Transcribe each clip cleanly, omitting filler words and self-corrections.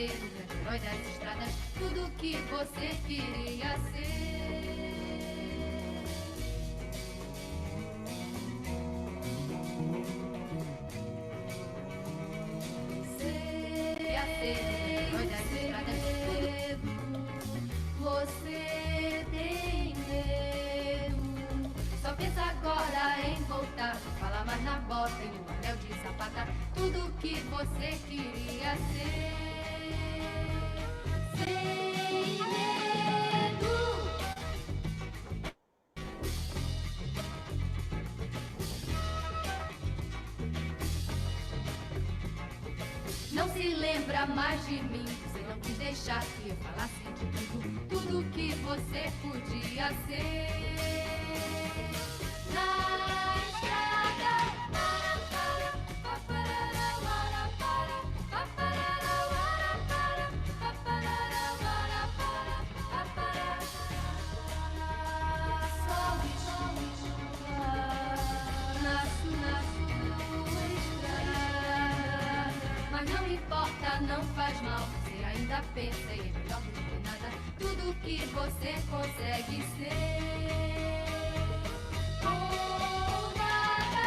ser o grande herói das estradas, tudo que você queria ser. Queria ser o grande herói das estradas, você tem medo. Só pensa agora em voltar, não fala mais na bota e no anel de sapata, tudo que você queria ser. Sem medo. Não se lembra mais de mim, você não quis deixar que eu falasse de tudo que você podia ser. Na estrada, sol e chuva na sua estrada. Mas não importa, não faz mal, você ainda pensa e é melhor do que nada, tudo que você consegue ser. Ou nada.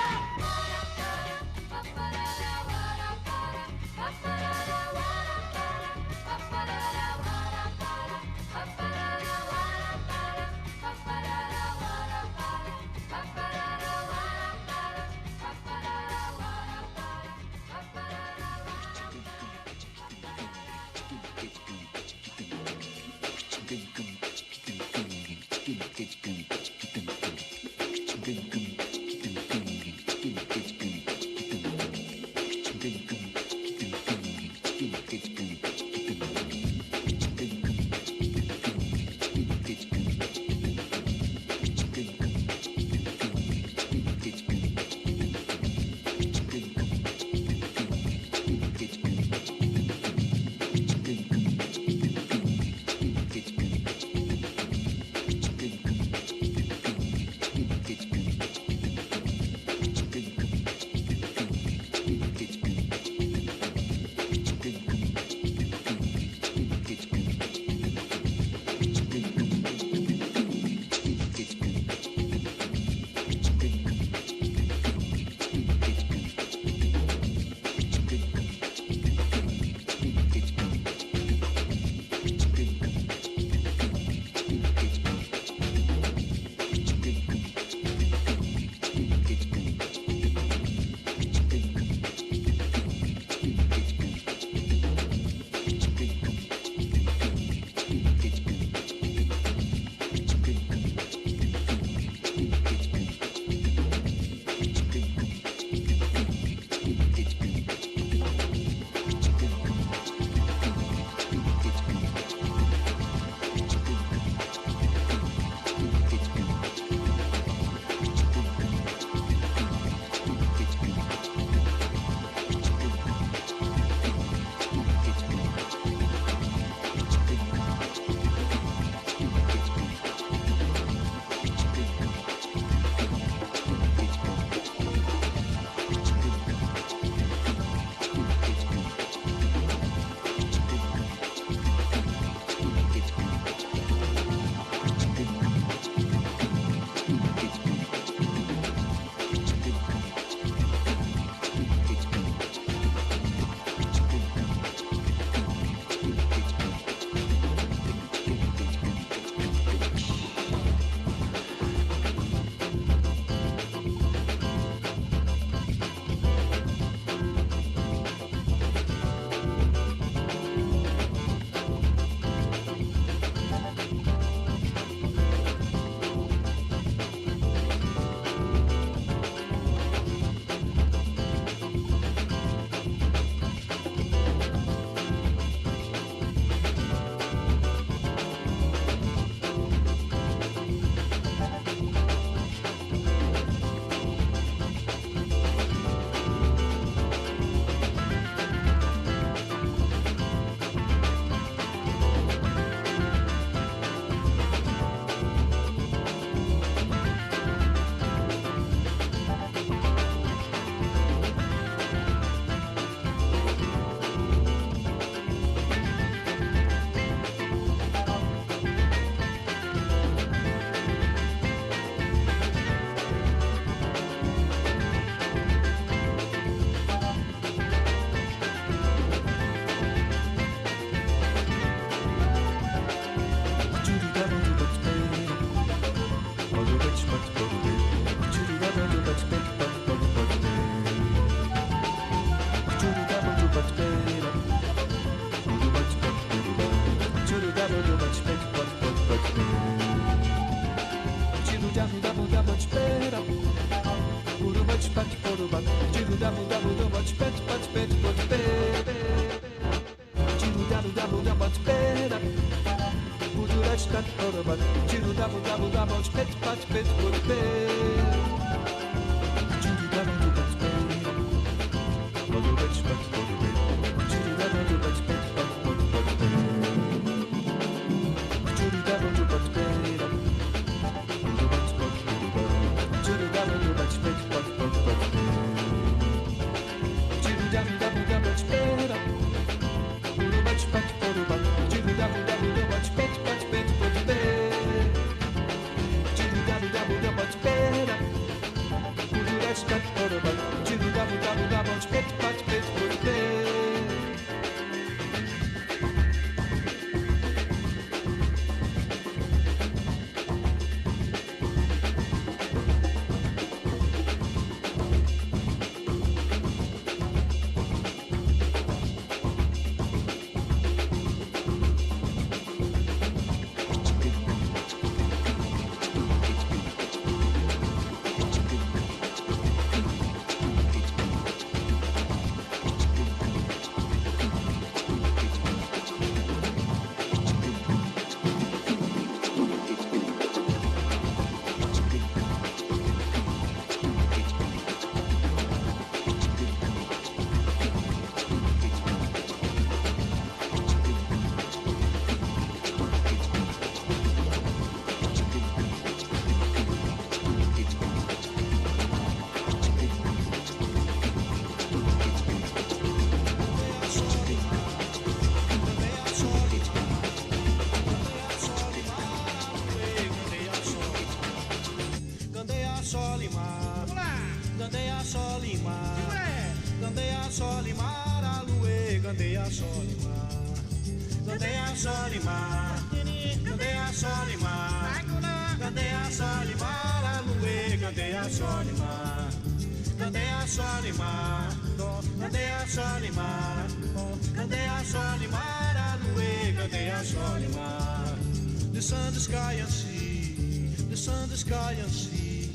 The sun, the sky and sea, the sun, the sky and sea,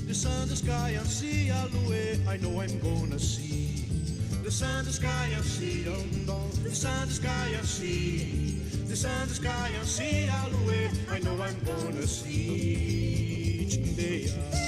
the sun, the sky and sea, Aloe, I know I'm gonna see. The sun, the sky and sea, the sun, the sky and sea, the sun, the sky and sea, Aloe, I know I'm gonna see. Chindeya.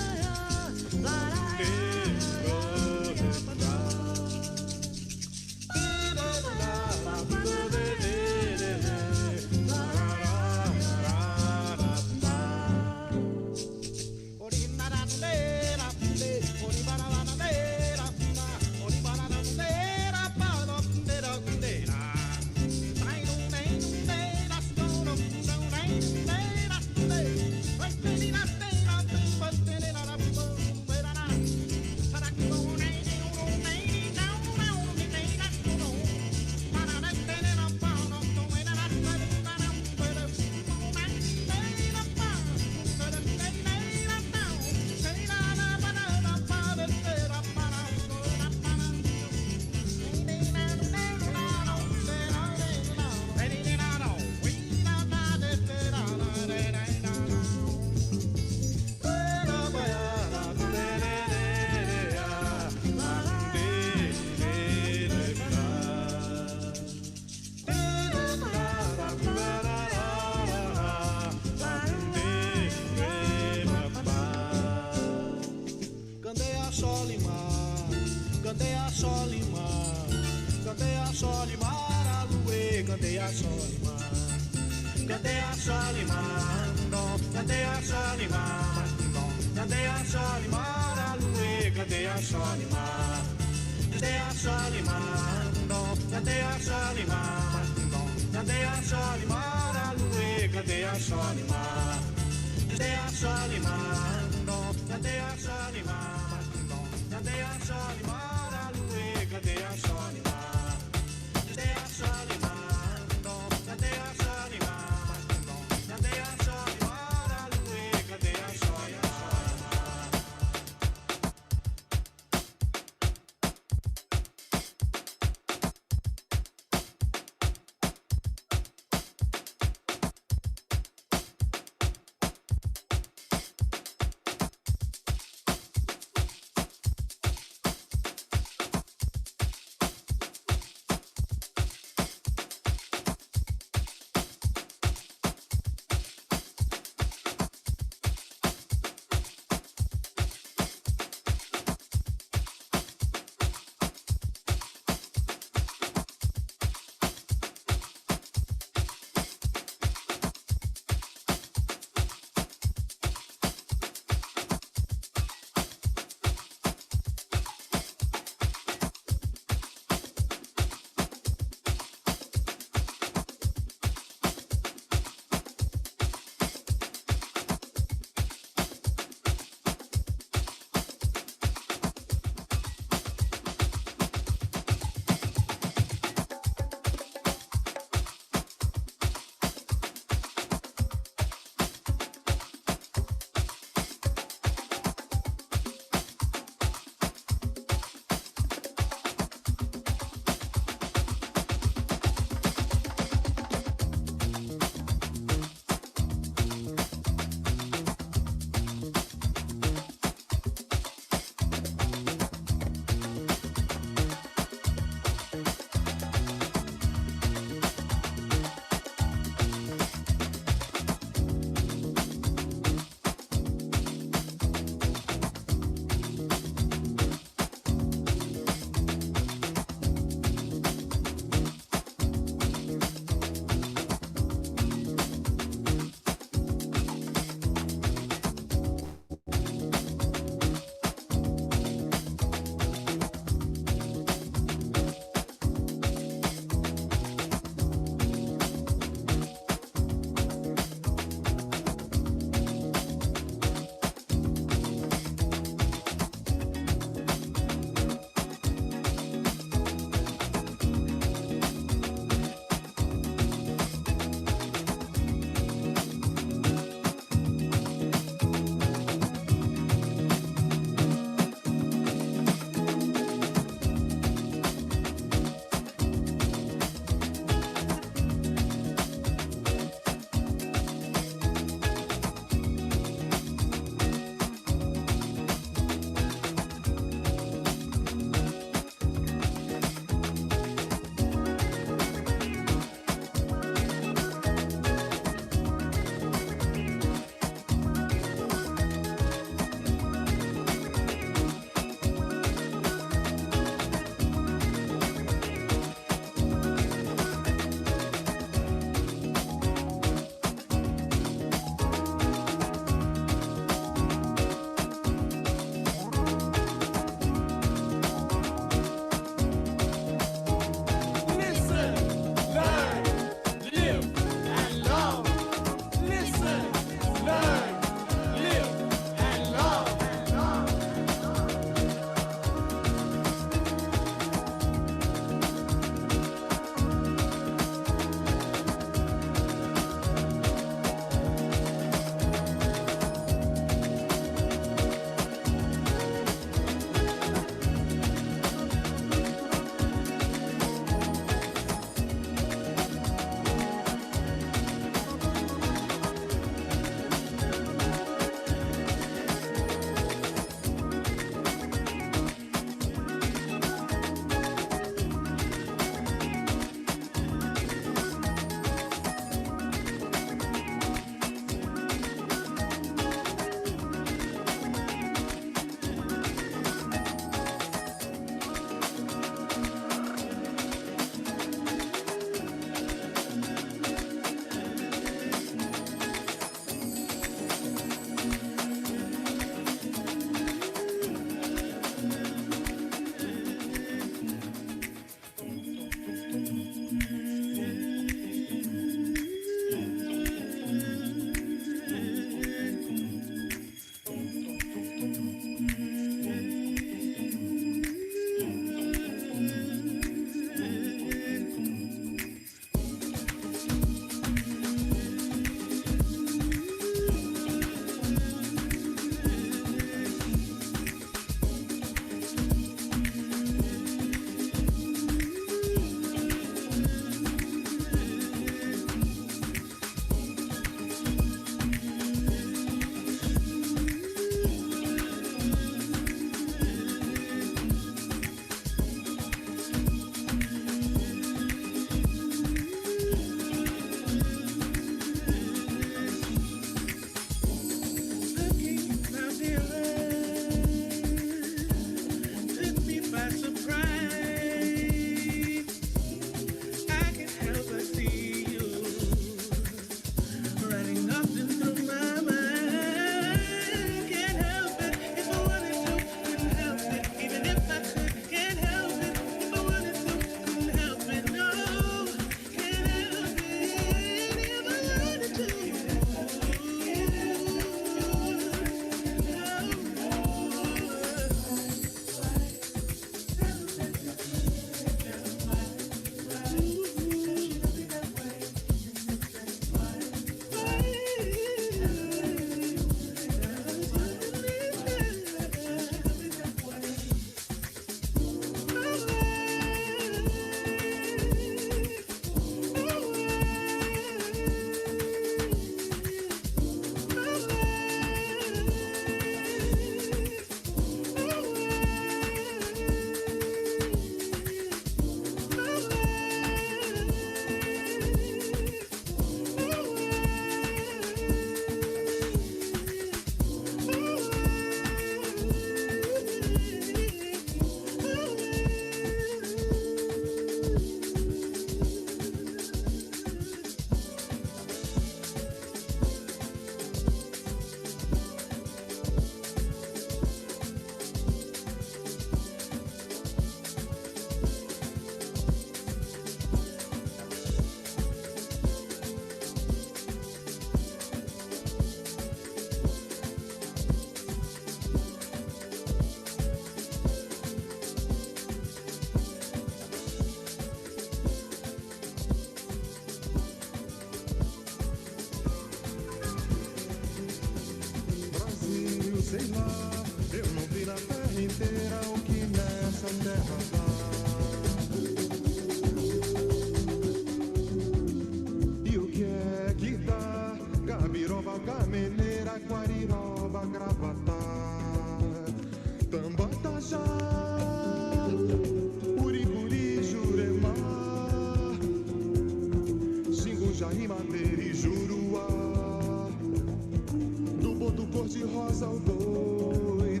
casa ao boi,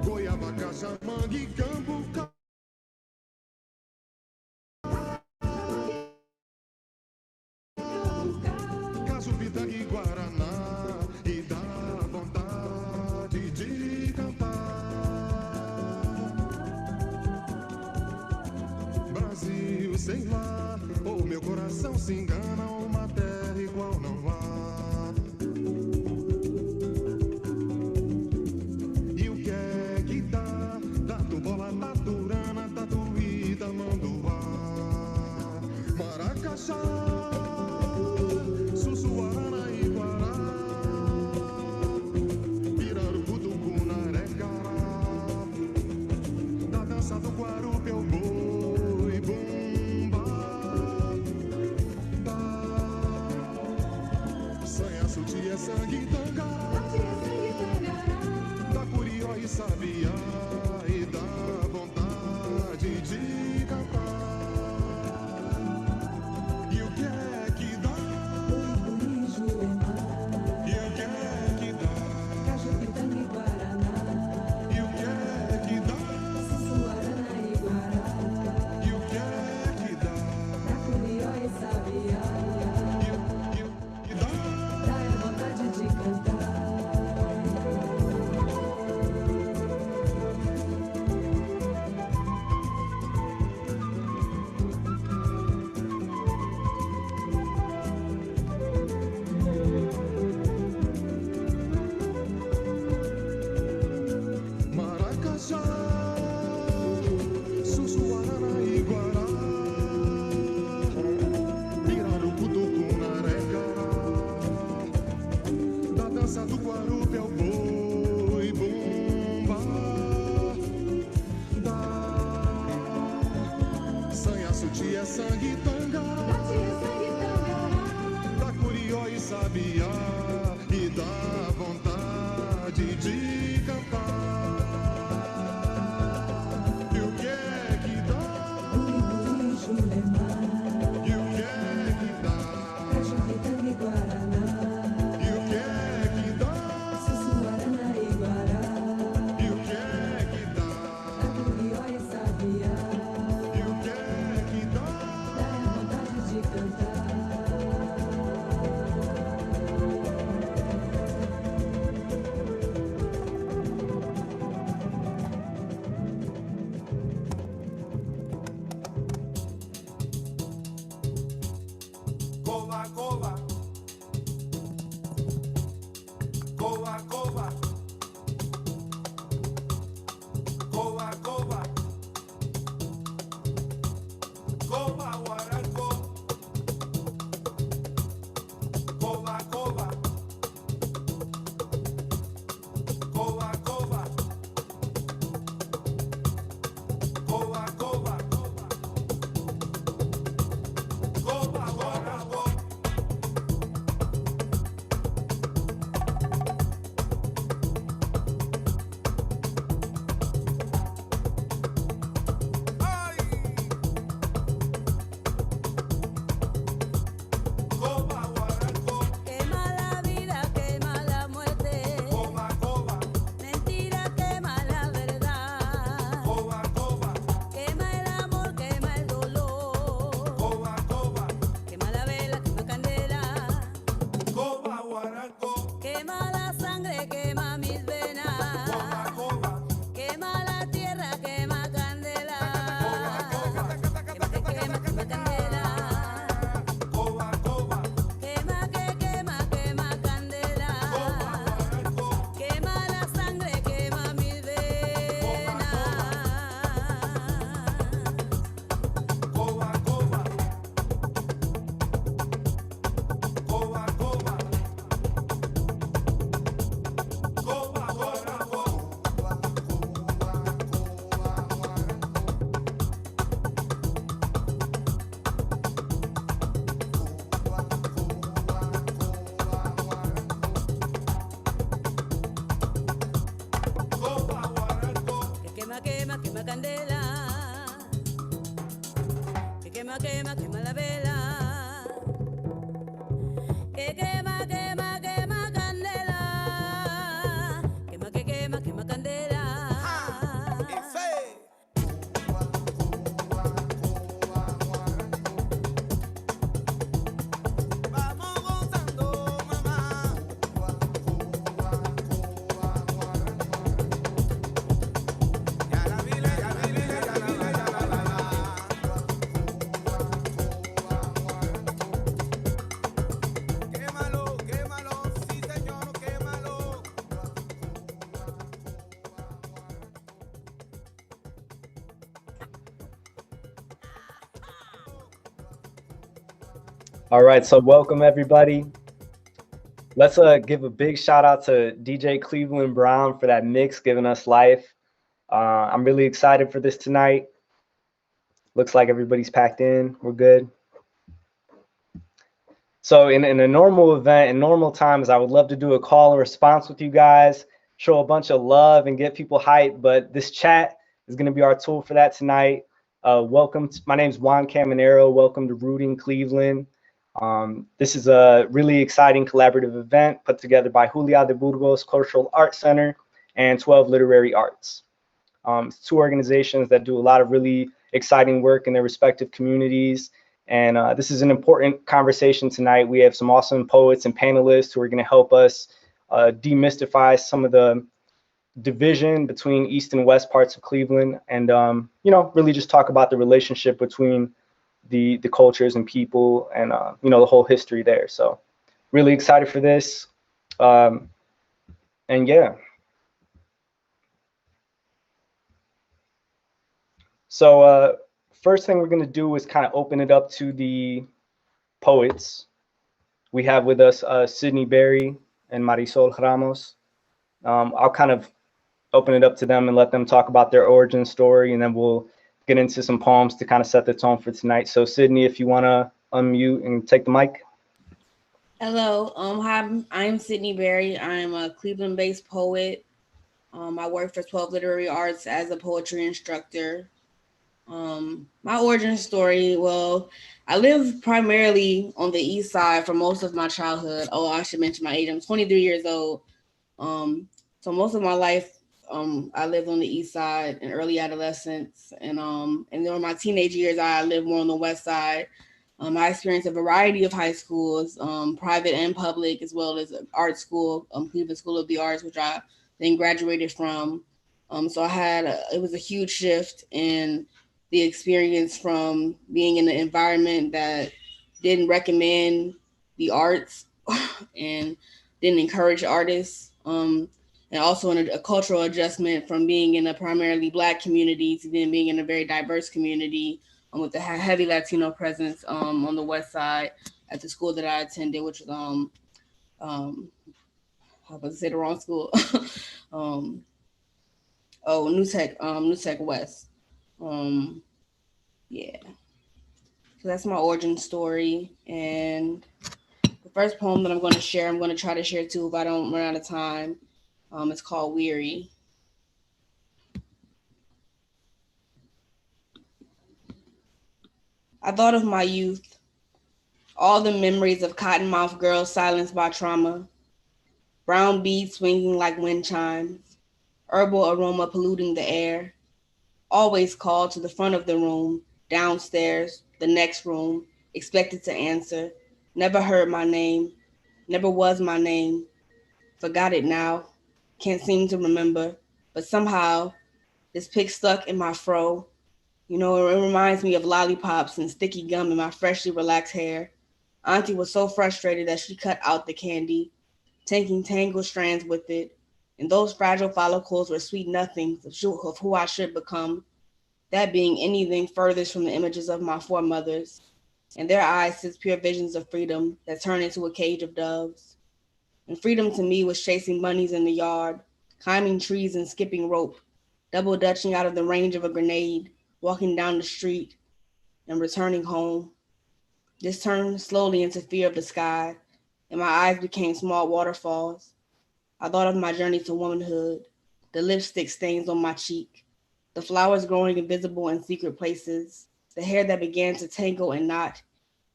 goiaba, caça, manga e cambuca. Caso, pitanga e guaraná, e dá vontade de cantar. Brasil, sei lá, ou meu coração se engana, uma terra igual não há. E o que é que dá? Tatu, bola, taturana, tatuí, tamanduá, Maracajá, Sussuarana e Guará, Pirarucu, Tucunaré, Cará, da dança do Guarupi ao boi, bumba, sanha, sutiã, sangue, tangará, da curió e sabiá, e dá vontade de cantar. E o que é que dá? E o que é que dá? E o que é que dá? E o que é que dá? E o que dá? Maracajá, Sussuarana e Guará, Pirarucu, Tucunaré, Cará, da dança do Guarupi ao boi, bumba, sanha, sutiã, sangue, tangará, da curió e sabiá, e dá vontade de cantar. E o que é que dá? E o que é que dá? E o que é que dá? E o que é que dá? E o que é que dá? Coba, coba, coba, coba, coba, coba, coba, guaraco, coba, coba, coba, coba, coba, coba, coba, guaraco. Ay, coba, guaraco, Quema la vida, quema la muerte. coba, coba, Mentira, quema la verdad. coba, coba, Quema el amor, quema el dolor. coba, coba, Quema la vela, quema candela. coba, guaraco, Quema la sangre, quema mis coba, venas. coba, Quema la tierra, quema candela. Quema que quema, quema candela. coba, coba, Quema que quema, quema candela. guaraco, Quema la sangre, quema mis venas. coba, coba, coba, coba, coba, guaraco. Coba, guaraco, Que quema, quema, quema candela. Que quema, quema, quema la vela. All right, so welcome everybody. Let's give a big shout out to DJ Cleveland Brown for that mix, giving us life. I'm really excited for this tonight. Looks like everybody's packed in. We're good. So in a normal event, in normal times, I would love to do a call and response with you guys, show a bunch of love and get people hyped, but this chat is going to be our tool for that tonight. Welcome. My name's Juan Caminero. Welcome to Rooting Cleveland. This is a really exciting collaborative event put together by Julia de Burgos Cultural Arts Center and 12 Literary Arts. It's two organizations that do a lot of really exciting work in their respective communities. And this is an important conversation tonight. We have some awesome poets and panelists who are going to help us demystify some of the division between East and West parts of Cleveland, and you know, really just talk about the relationship between the cultures and people, and you know, the whole history there. So really excited for this, and yeah. So first thing we're going to do is kind of open it up to the poets. We have with us Sydney Berry and Marisol Ramos. I'll kind of open it up to them and let them talk about their origin story, and then we'll get into some poems to kind of set the tone for tonight. So Sydney, if you want to unmute and take the mic. Hello, hi, I'm Sydney Berry. I'm a Cleveland-based poet. I work for 12 Literary Arts as a poetry instructor. My origin story, well, I lived primarily on the east side for most of my childhood. Oh, I should mention my age. I'm 23 years old. So most of my life, I lived on the east side in early adolescence, and during my teenage years, I lived more on the west side. I experienced a variety of high schools, private and public, as well as art school, Cleveland School of the Arts, which I then graduated from. So I had it was a huge shift in the experience from being in an environment that didn't recommend the arts and didn't encourage artists, and also in a cultural adjustment from being in a primarily Black community to then being in a very diverse community, with a heavy Latino presence on the west side at the school that I attended, which was I was to say the wrong school. New Tech West. Yeah. So that's my origin story. And the first poem that I'm going to share, I'm going to try to share two if I don't run out of time. It's called Weary. I thought of my youth, all the memories of cottonmouth girls silenced by trauma, brown beads swinging like wind chimes, herbal aroma polluting the air, always called to the front of the room, downstairs, the next room, expected to answer, never heard my name, never was my name, forgot it now, can't seem to remember, but somehow this pick stuck in my fro. You know, it reminds me of lollipops and sticky gum in my freshly relaxed hair. Auntie was so frustrated that she cut out the candy, taking tangled strands with it, and those fragile follicles were sweet nothings of who I should become, that being anything furthest from the images of my foremothers, and their eyes sits pure visions of freedom that turn into a cage of doves. And freedom to me was chasing bunnies in the yard, climbing trees and skipping rope, double dutching out of the range of a grenade, walking down the street and returning home. This turned slowly into fear of the sky, and my eyes became small waterfalls. I thought of my journey to womanhood, the lipstick stains on my cheek, the flowers growing invisible in secret places, the hair that began to tangle and knot,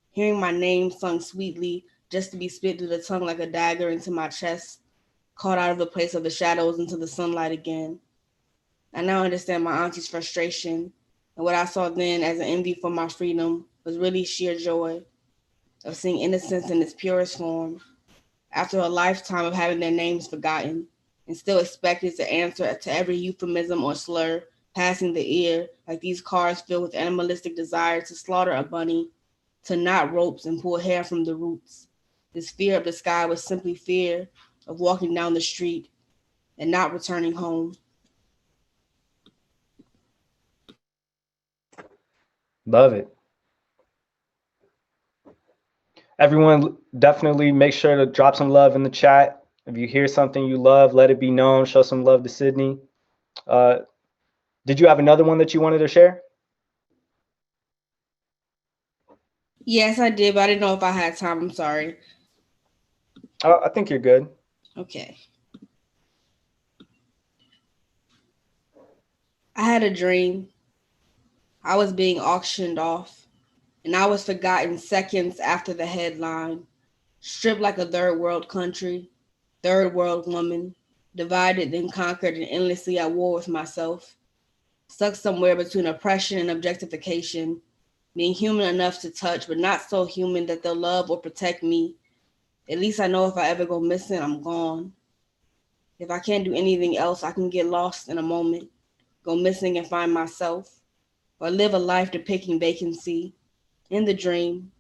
hearing my name sung sweetly just to be spit through the tongue like a dagger into my chest, caught out of the place of the shadows into the sunlight again. I now understand my auntie's frustration, and what I saw then as an envy for my freedom was really sheer joy of seeing innocence in its purest form, after a lifetime of having their names forgotten, and still expected to answer to every euphemism or slur passing the ear, like these cars filled with animalistic desire to slaughter a bunny, to knot ropes and pull hair from the roots. This fear of the sky was simply fear of walking down the street and not returning home. Love it. Everyone, definitely make sure to drop some love in the chat. If you hear something you love, let it be known. Show some love to Sydney. Did you have another one that you wanted to share? Yes, I did, but I didn't know if I had time. I'm sorry. I think you're good. Okay. I had a dream. I was being auctioned off, and I was forgotten seconds after the headline. Stripped like a third world country, third world woman, divided then conquered and endlessly at war with myself. Stuck somewhere between oppression and objectification, being human enough to touch, but not so human that they'll love or protect me. At least I know if I ever go missing, I'm gone. If I can't do anything else, I can get lost in a moment, go missing and find myself, or live a life depicting vacancy. In the dream,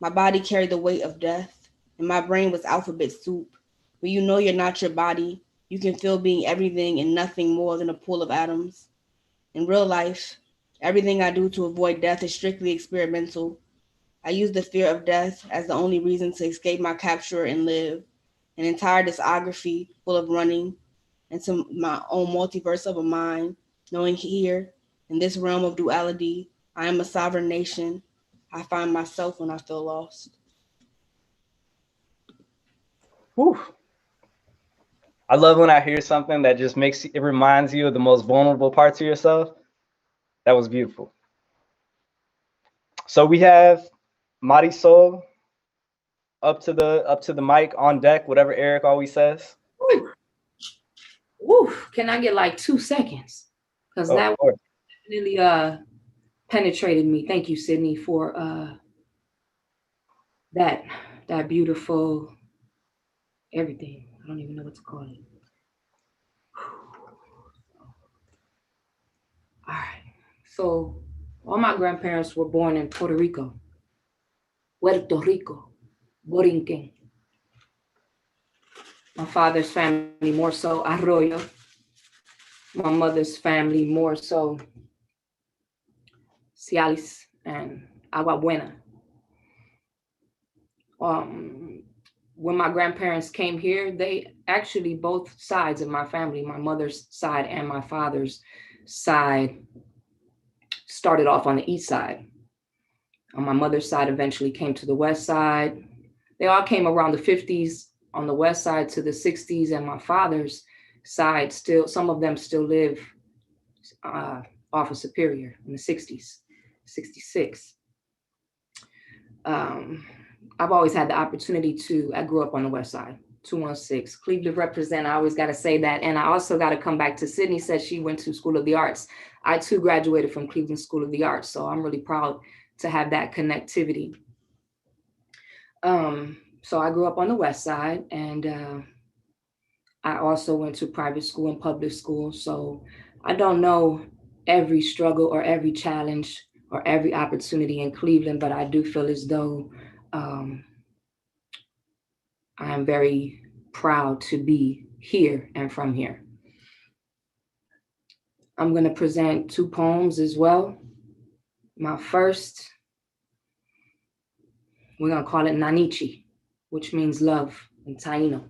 my body carried the weight of death, and my brain was alphabet soup. When you know you're not your body, you can feel being everything and nothing more than a pool of atoms. In real life, everything I do to avoid death is strictly experimental. I use the fear of death as the only reason to escape my capturer and live. An entire discography full of running into my own multiverse of a mind, knowing here, in this realm of duality, I am a sovereign nation. I find myself when I feel lost. Whew. I love when I hear something that just it reminds you of the most vulnerable parts of yourself. That was beautiful. So we have Marisol up to the mic on deck, whatever Eric always says. Woo. Can I get like 2 seconds? Because that definitely penetrated me. Thank you, Sydney, for that beautiful everything. I don't even know what to call it. All right. So all my grandparents were born in Puerto Rico. Puerto Rico. Borinquen. My father's family more so Arroyo. My mother's family more so Cialis and Agua Buena. When my grandparents came here, they actually, both sides of my family, my mother's side and my father's side, started off on the east side. On my mother's side, eventually came to the west side. They all came around the 50s on the west side to the 60s, and my father's side still, some of them still live off of Superior in the 60s, 66. I've always had the opportunity I grew up on the west side, 216. Cleveland represent, I always got to say that. And I also got to come back to Sydney said she went to School of the Arts. I too graduated from Cleveland School of the Arts. So I'm really proud to have that connectivity. So I grew up on the west side, and I also went to private school and public school. So I don't know every struggle or every challenge or every opportunity in Cleveland, but I do feel as though I am very proud to be here and from here. I'm going to present 2 poems as well. My first, we're going to call it Nanichi, which means love in Taino.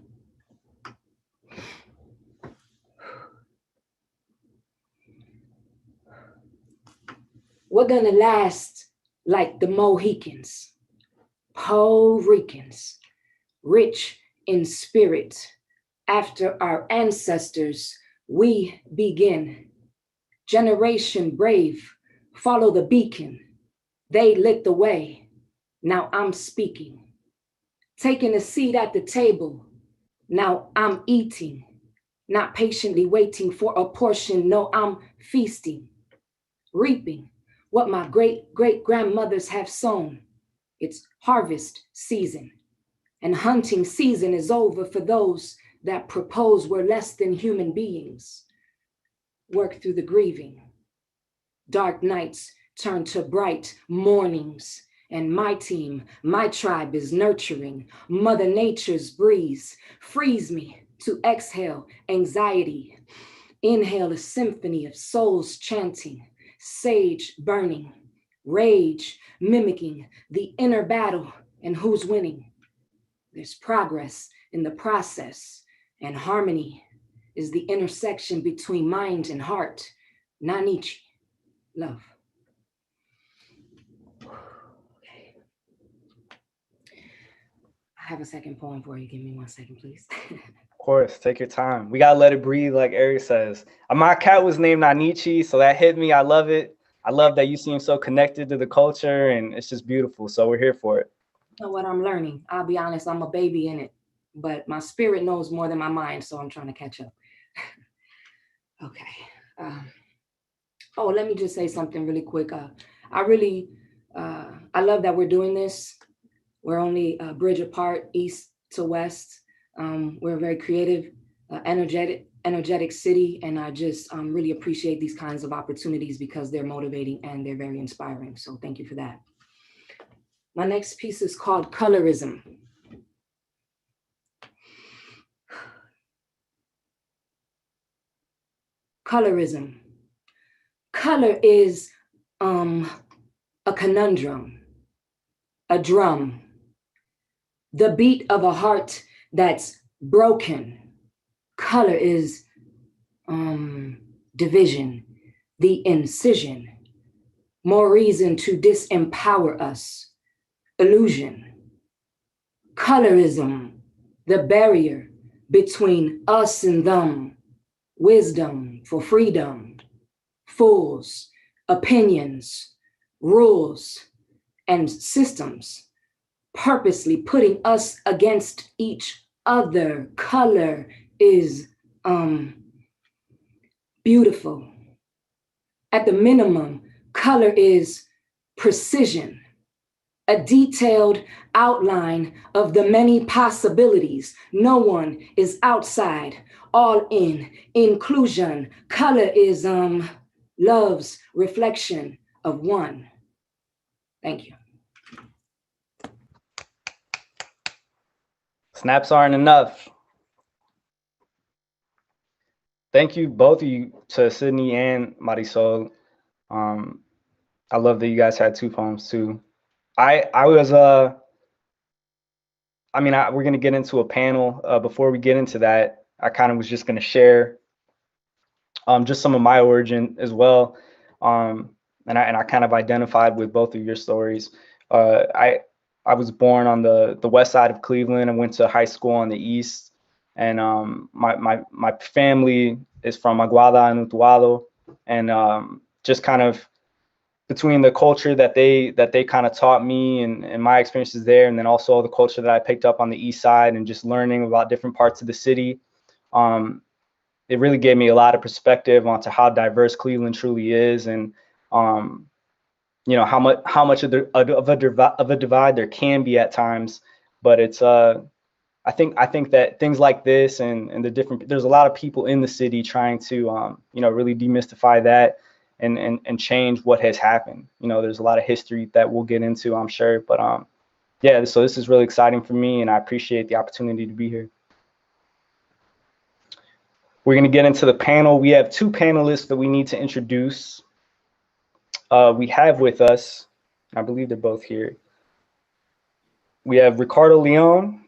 We're going to last like the Mohicans, Puerto Ricans, rich in spirit. After our ancestors, we begin. Generation brave, follow the beacon. They lit the way. Now I'm speaking. Taking a seat at the table. Now I'm eating. Not patiently waiting for a portion. No, I'm feasting. Reaping what my great-great-grandmothers have sown. It's harvest season. And hunting season is over for those that propose we're less than human beings. Work through the grieving. Dark nights turn to bright mornings. And my team, my tribe is nurturing Mother Nature's breeze. Freeze me to exhale anxiety. Inhale a symphony of souls chanting, sage burning, rage mimicking the inner battle And who's winning? There's progress in the process, and harmony is the intersection between mind and heart. Nanichi, love. Okay. I have a second poem for you. Give me 1 second, please. Of course, take your time. We gotta let it breathe, like Eric says. My cat was named Nanichi, so that hit me. I love it. I love that you seem so connected to the culture, and it's just beautiful. So we're here for it. You know what I'm learning? I'll be honest, I'm a baby in it, but my spirit knows more than my mind, so I'm trying to catch up. Okay. Oh, let me just say something really quick. I love that we're doing this. We're only a bridge apart, east to west. We're a very creative, energetic city, and I just really appreciate these kinds of opportunities because they're motivating and they're very inspiring. So thank you for that. My next piece is called Colorism. Colorism. Color is a conundrum, a drum, the beat of a heart that's broken. Color is division, the incision, more reason to disempower us, illusion. Colorism, the barrier between us and them, wisdom for freedom, fools, opinions, rules, and systems, purposely putting us against each other. Color is beautiful. At the minimum, color is precision, a detailed outline of the many possibilities. No one is outside, all in, inclusion. Color is love's reflection of one. Thank you. Snaps aren't enough. Thank you, both of you, to Sydney and Marisol. I love that you guys had 2 poems too. We're gonna get into a panel. Before we get into that, I kind of was just gonna share just some of my origin as well. And I kind of identified with both of your stories. I was born on the west side of Cleveland. I went to high school on the east, and my family is from Aguada and Utuado, and just kind of between the culture that they kind of taught me and my experiences there, and then also the culture that I picked up on the east side and just learning about different parts of the city, it really gave me a lot of perspective onto how diverse Cleveland truly is, and you know, how much of a divide there can be at times. But it's I think that things like this and there's a lot of people in the city trying to you know, really demystify that and change what has happened. You know, there's a lot of history that we'll get into, I'm sure, but yeah, so this is really exciting for me, and I appreciate the opportunity to be here. We're going to get into the panel. We have 2 panelists that we need to introduce. We have with us, I believe they're both here. We have Ricardo Leon.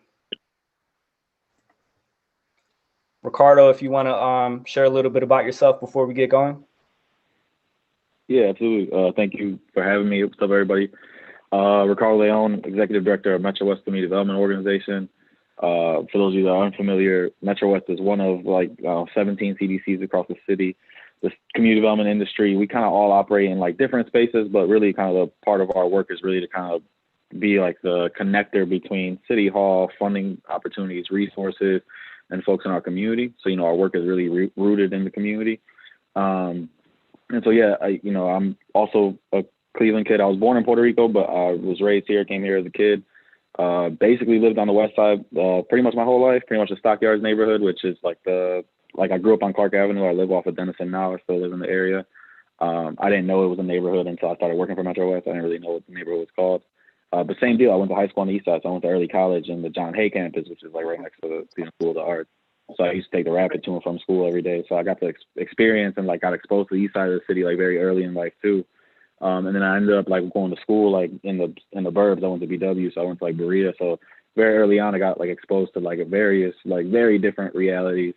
Ricardo, if you want to share a little bit about yourself before we get going. Yeah, absolutely. Thank you for having me. What's up, everybody? Ricardo Leon, Executive Director of Metro West Community Development Organization. For those of you that are unfamiliar, Metro West is one of 17 CDCs across the city. The community development industry, we kind of all operate in like different spaces, but really kind of the part of our work is really to kind of be like the connector between City Hall, funding opportunities, resources, and folks in our community. So, you know, our work is really rooted in the community. And so, yeah, I'm also a Cleveland kid. I was born in Puerto Rico, but I was raised here, came here as a kid. Basically lived on the west side pretty much my whole life, pretty much the Stockyards neighborhood, which is I grew up on Clark Avenue. I live off of Denison now. I still live in the area. I didn't know it was a neighborhood until I started working for Metro West. I didn't really know what the neighborhood was called. But same deal. I went to high school on the east side, so I went to early college in the John Hay campus, which is like right next to the Cleveland School of the Arts. So I used to take the rapid to and from school every day. So I got to experience and got exposed to the east side of the city very early in life too. And then I ended up like going to school like in the burbs. I went to BW, so I went to like Berea. So very early on, I got like exposed to like various like very different realities.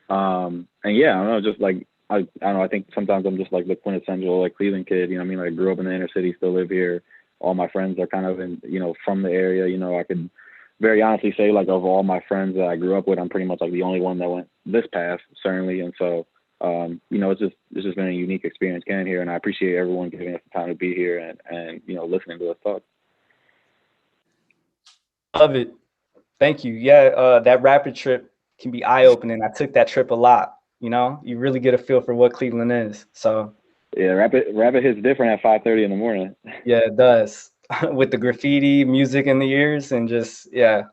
And yeah, I don't know, just like I don't know. I think sometimes I'm just like the quintessential like Cleveland kid. You know what I mean? Like I grew up in the inner city, still live here. All my friends are kind of in, you know, from the area. You know, I could very honestly say like of all my friends that I grew up with, I'm pretty much like the only one that went this path, certainly. And so, you know, it's just been a unique experience getting here, and I appreciate everyone giving us the time to be here and you know, listening to us talk. Love it. Thank you. Yeah, that rapid trip can be eye-opening. I took that trip a lot. You know, you really get a feel for what Cleveland is. So yeah, rapid hits different at 5:30 in the morning. Yeah, it does. With the graffiti, music in the ears, and just yeah.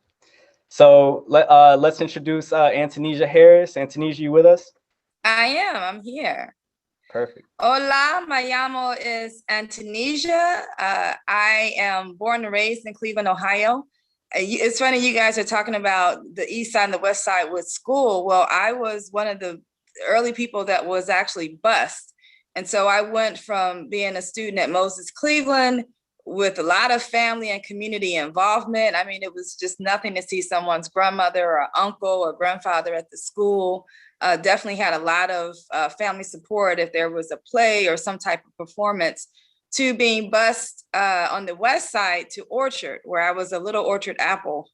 So let's introduce Antonesia Harris. Antonesia, you with us? I am. I'm here. Perfect. Hola, me llamo is Antonesia. I am born and raised in Cleveland, Ohio. It's funny you guys are talking about the east side and the west side with school. Well, I was one of the early people that was actually bused. And so I went from being a student at Moses Cleveland with a lot of family and community involvement. I mean, it was just nothing to see someone's grandmother or uncle or grandfather at the school. Definitely had a lot of family support if there was a play or some type of performance, to being bused on the west side to Orchard, where I was a little Orchard apple.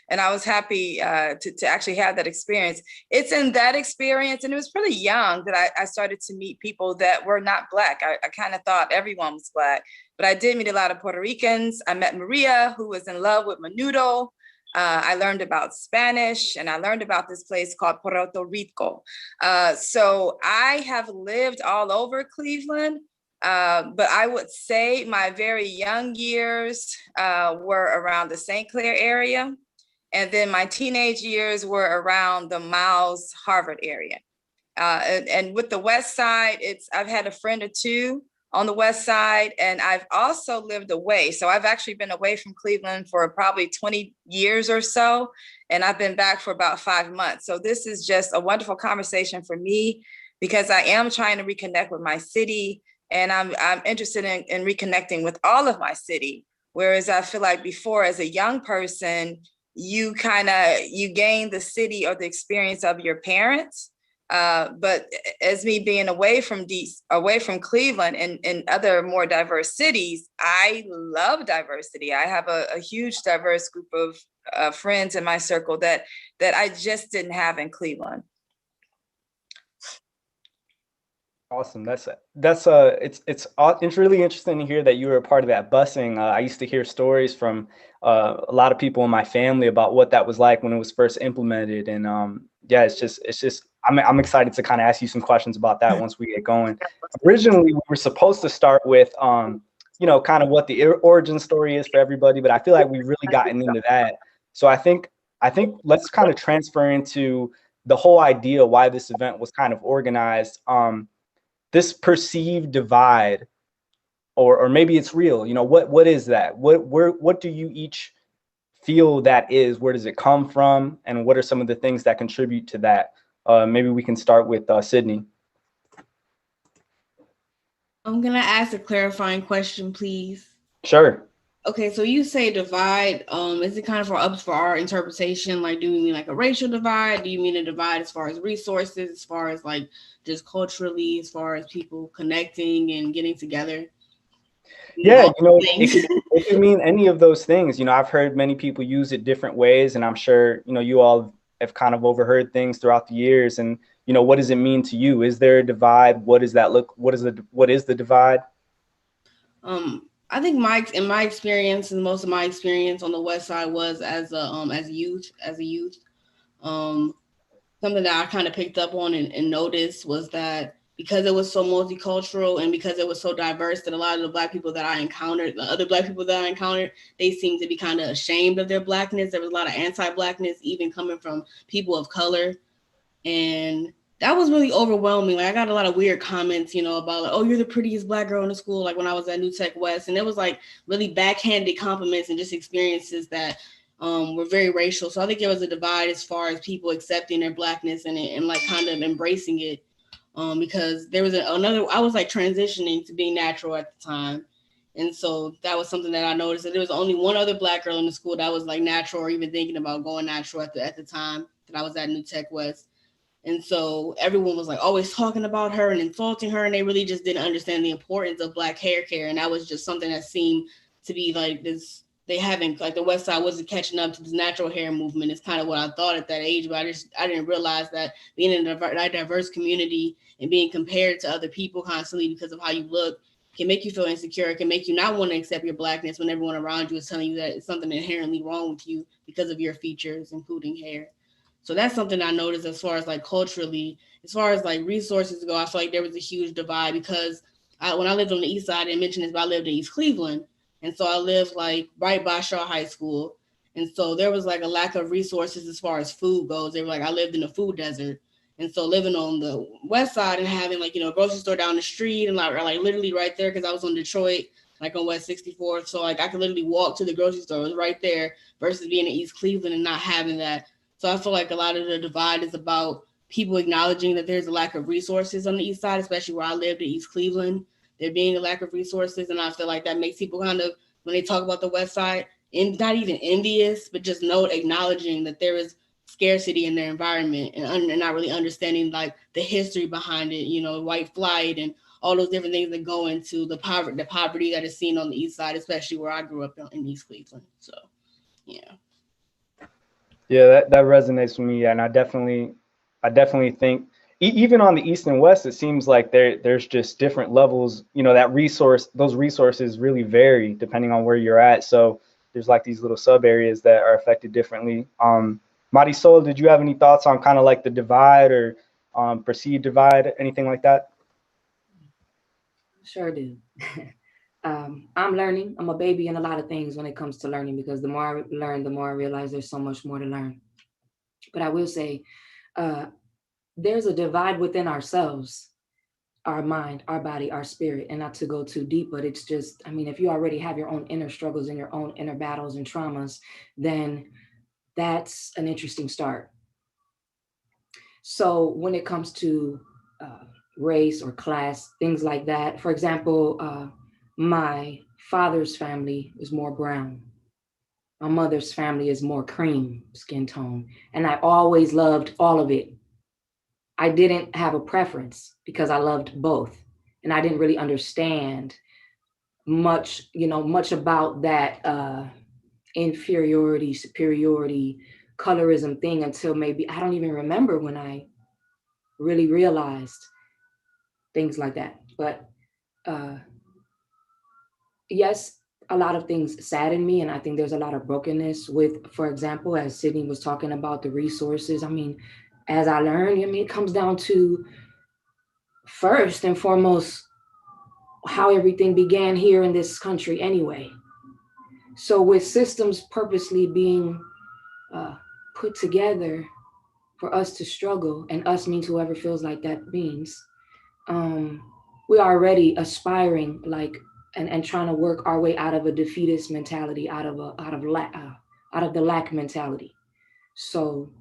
And I was happy to actually have that experience. It's in that experience, and it was pretty young, that I started to meet people that were not Black. I kind of thought everyone was Black, but I did meet a lot of Puerto Ricans. I met Maria, who was in love with Menudo. I learned about Spanish, and I learned about this place called Puerto Rico. So I have lived all over Cleveland. But I would say my very young years were around the St. Clair area. And then my teenage years were around the Miles, Harvard area. And with the West Side, I've had a friend or two on the West Side, and I've also lived away. So I've actually been away from Cleveland for probably 20 years or so. And I've been back for about 5 months. So this is just a wonderful conversation for me, because I am trying to reconnect with my city. And I'm interested in reconnecting with all of my city. Whereas I feel like before, as a young person, you gain the city or the experience of your parents. But as me being away from Cleveland and other more diverse cities, I love diversity. I have a huge diverse group of friends in my circle that I just didn't have in Cleveland. Awesome. It's really interesting to hear that you were a part of that busing. I used to hear stories from a lot of people in my family about what that was like when it was first implemented, and yeah, it's just I'm excited to kind of ask you some questions about that once we get going. Originally, we were supposed to start with you know, kind of what the origin story is for everybody, but I feel like we've really gotten into that. So I think let's kind of transfer into the whole idea why this event was kind of organized. This perceived divide, or maybe it's real. You know, what is that? What do you each feel that is? Where does it come from? And what are some of the things that contribute to that? Maybe we can start with Sydney. I'm gonna ask a clarifying question, please. Sure. Okay, so you say divide. Is it kind of up for our interpretation? Like, do you mean like a racial divide? Do you mean a divide as far as resources, as far as like just culturally, as far as people connecting and getting together? Yeah, you know, it could mean any of those things. You know, I've heard many people use it different ways, and I'm sure, you know, you all have kind of overheard things throughout the years. And, you know, what does it mean to you? Is there a divide? What does that look? What is the divide? I think in my experience, and most of my experience on the West Side was as a youth. Something that I kind of picked up on and noticed was that because it was so multicultural and because it was so diverse, that a lot of the Black people that I encountered, the other Black people that I encountered, they seemed to be kind of ashamed of their Blackness. There was a lot of anti-Blackness, even coming from people of color. And that was really overwhelming. Like, I got a lot of weird comments, you know, about like, oh, you're the prettiest Black girl in the school, like when I was at New Tech West. And it was like really backhanded compliments and just experiences that were very racial. So I think there was a divide as far as people accepting their Blackness and like kind of embracing it. because there was another, I was like transitioning to being natural at the time. And so that was something that I noticed, that there was only one other Black girl in the school that was like natural or even thinking about going natural at the time that I was at New Tech West. And so everyone was like always talking about her and insulting her, and they really just didn't understand the importance of Black hair care. And that was just something that seemed to be like this, they haven't, like the West Side wasn't catching up to this natural hair movement. It's kind of what I thought at that age, but I didn't realize that being in a diverse community and being compared to other people constantly because of how you look can make you feel insecure. It can make you not want to accept your Blackness when everyone around you is telling you that it's something inherently wrong with you because of your features, including hair. So that's something I noticed as far as like culturally. As far as like resources go, I feel like there was a huge divide because when I lived on the east side, I didn't mention this, but I lived in East Cleveland. And so I lived like right by Shaw High School. And so there was like a lack of resources as far as food goes. They were like, I lived in a food desert. And so living on the west side and having like, a grocery store down the street and like literally right there, because I was on Detroit, like on West 64th. So like I could literally walk to the grocery store. It was right there versus being in East Cleveland and not having that. So I feel like a lot of the divide is about people acknowledging that there's a lack of resources on the east side, especially where I lived in East Cleveland, there being a lack of resources. And I feel like that makes people kind of, when they talk about the west side, and not even envious, but just acknowledging that there is scarcity in their environment and not really understanding like the history behind it, white flight and all those different things that go into the poverty that is seen on the east side, especially where I grew up in East Cleveland. So, yeah. Yeah, that resonates with me, and I definitely think even on the east and west, it seems like there's just different levels. Those resources really vary depending on where you're at. So there's like these little sub areas that are affected differently. Marisol, did you have any thoughts on kind of like the divide or perceived divide, anything like that? Sure do. I'm learning. I'm a baby in a lot of things when it comes to learning, because the more I learn, the more I realize there's so much more to learn. But I will say, there's a divide within ourselves, our mind, our body, our spirit, and not to go too deep, but it's just, if you already have your own inner struggles and your own inner battles and traumas, then that's an interesting start. So when it comes to race or class, things like that, for example, my father's family is more brown. My mother's family is more cream skin tone. And I always loved all of it. I didn't have a preference because I loved both. And I didn't really understand much about that inferiority, superiority, colorism thing until maybe, I don't even remember when I really realized things like that. But yes, a lot of things sadden me, and I think there's a lot of brokenness with, for example, as Sydney was talking about the resources. As I learned, it comes down to first and foremost how everything began here in this country anyway. So with systems purposely being put together for us to struggle, and us means whoever feels like that means, we are already aspiring and trying to work our way out of a defeatist mentality, out of the lack mentality. So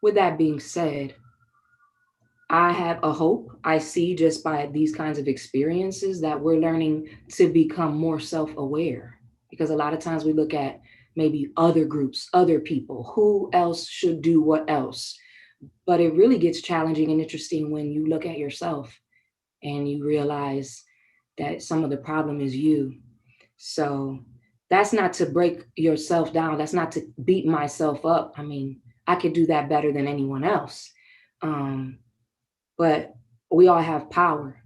with that being said, I have a hope. I see just by these kinds of experiences that we're learning to become more self-aware, because a lot of times we look at maybe other groups, other people, who else should do what else. But it really gets challenging and interesting when you look at yourself and you realize that some of the problem is you. So that's not to break yourself down. That's not to beat myself up. I could do that better than anyone else. But we all have power.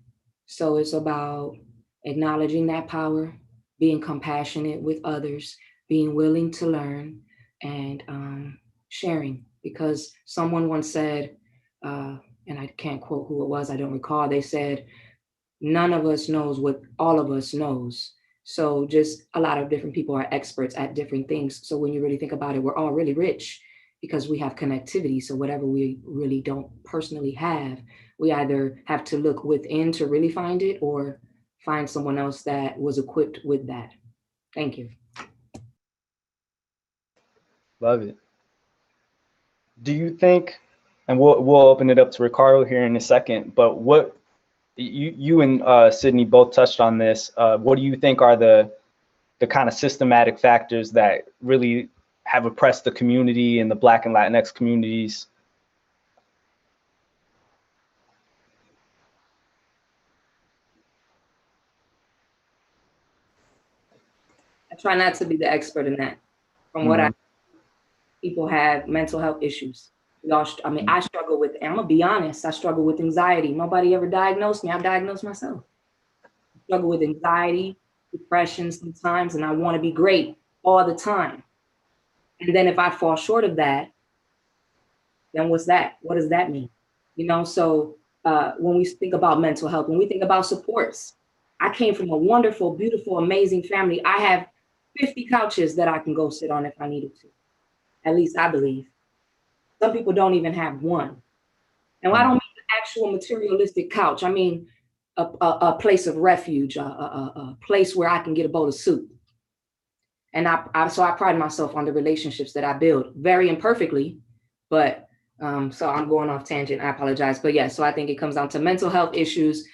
So it's about acknowledging that power, being compassionate with others, being willing to learn, and sharing. Because someone once said, and I can't quote who it was, I don't recall, they said, none of us knows what all of us knows. So just a lot of different people are experts at different things. So when you really think about it, we're all really rich because we have connectivity. So whatever we really don't personally have, we either have to look within to really find it or find someone else that was equipped with that. Thank you. Love it. Do you think, And we'll open it up to Ricardo here in a second. But what you and Sydney both touched on this. What do you think are the kind of systematic factors that really have oppressed the community and the Black and Latinx communities? I try not to be the expert in that. From what people have mental health issues. We all, I mean, I struggle with, and I'm gonna be honest, I struggle with anxiety. Nobody ever diagnosed me. I diagnosed myself. I struggle with anxiety, depression sometimes, and I want to be great all the time. And then if I fall short of that, then what's that? What does that mean? You know, so when we think about mental health, when we think about supports, I came from a wonderful, beautiful, amazing family. I have 50 couches that I can go sit on if I needed to. At least I believe. Some people don't even have one. And I don't mean the actual materialistic couch. I mean a place of refuge, a place where I can get a bowl of soup. And so I pride myself on the relationships that I build, very imperfectly, but so I'm going off tangent, I apologize. But yeah, so I think it comes down to mental health issues,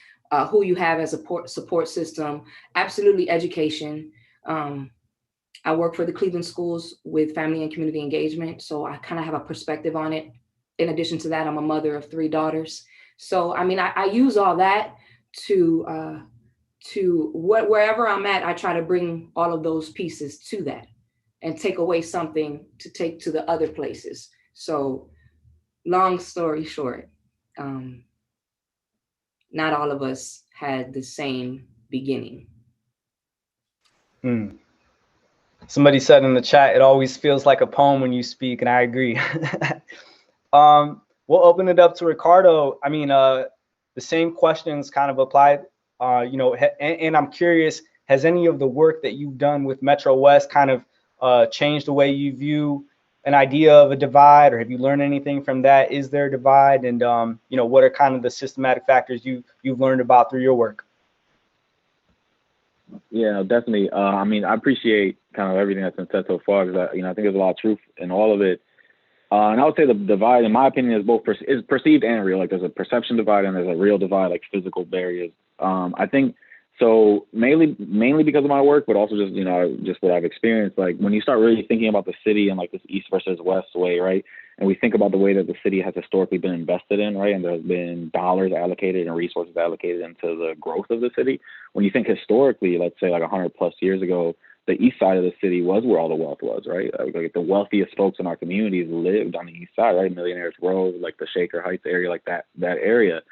who you have as a support system, absolutely education. I work for the Cleveland schools with family and community engagement. So I kind of have a perspective on it. In addition to that, I'm a mother of 3 daughters. So, I mean, I use all that to wherever I'm at, I try to bring all of those pieces to that and take away something to take to the other places. So long story short, not all of us had the same beginning. Somebody said in the chat, it always feels like a poem when you speak, and I agree. We'll open it up to Ricardo. I mean, the same questions kind of applied, you know, and I'm curious, has any of the work that you've done with Metro West kind of changed the way you view an idea of a divide, or have you learned anything from that? Is there a divide? And, you know, what are kind of the systematic factors you've learned about through your work? Yeah, definitely. I mean, I appreciate kind of everything that's been said so far, because I think there's a lot of truth in all of it. And I would say the divide, in my opinion, is both is perceived and real. Like there's a perception divide and there's a real divide, like physical barriers. I think so mainly because of my work, but also just, you know, just what I've experienced. Like when you start really thinking about the city and like this east versus west way, right? And we think about the way that the city has historically been invested in, right? And there's been dollars allocated and resources allocated into the growth of the city. When you think historically, let's say like 100+ years ago, the east side of the city was where all the wealth was, right? Like the wealthiest folks in our communities lived on the east side, right? Millionaires Row, like the Shaker Heights area, like that area.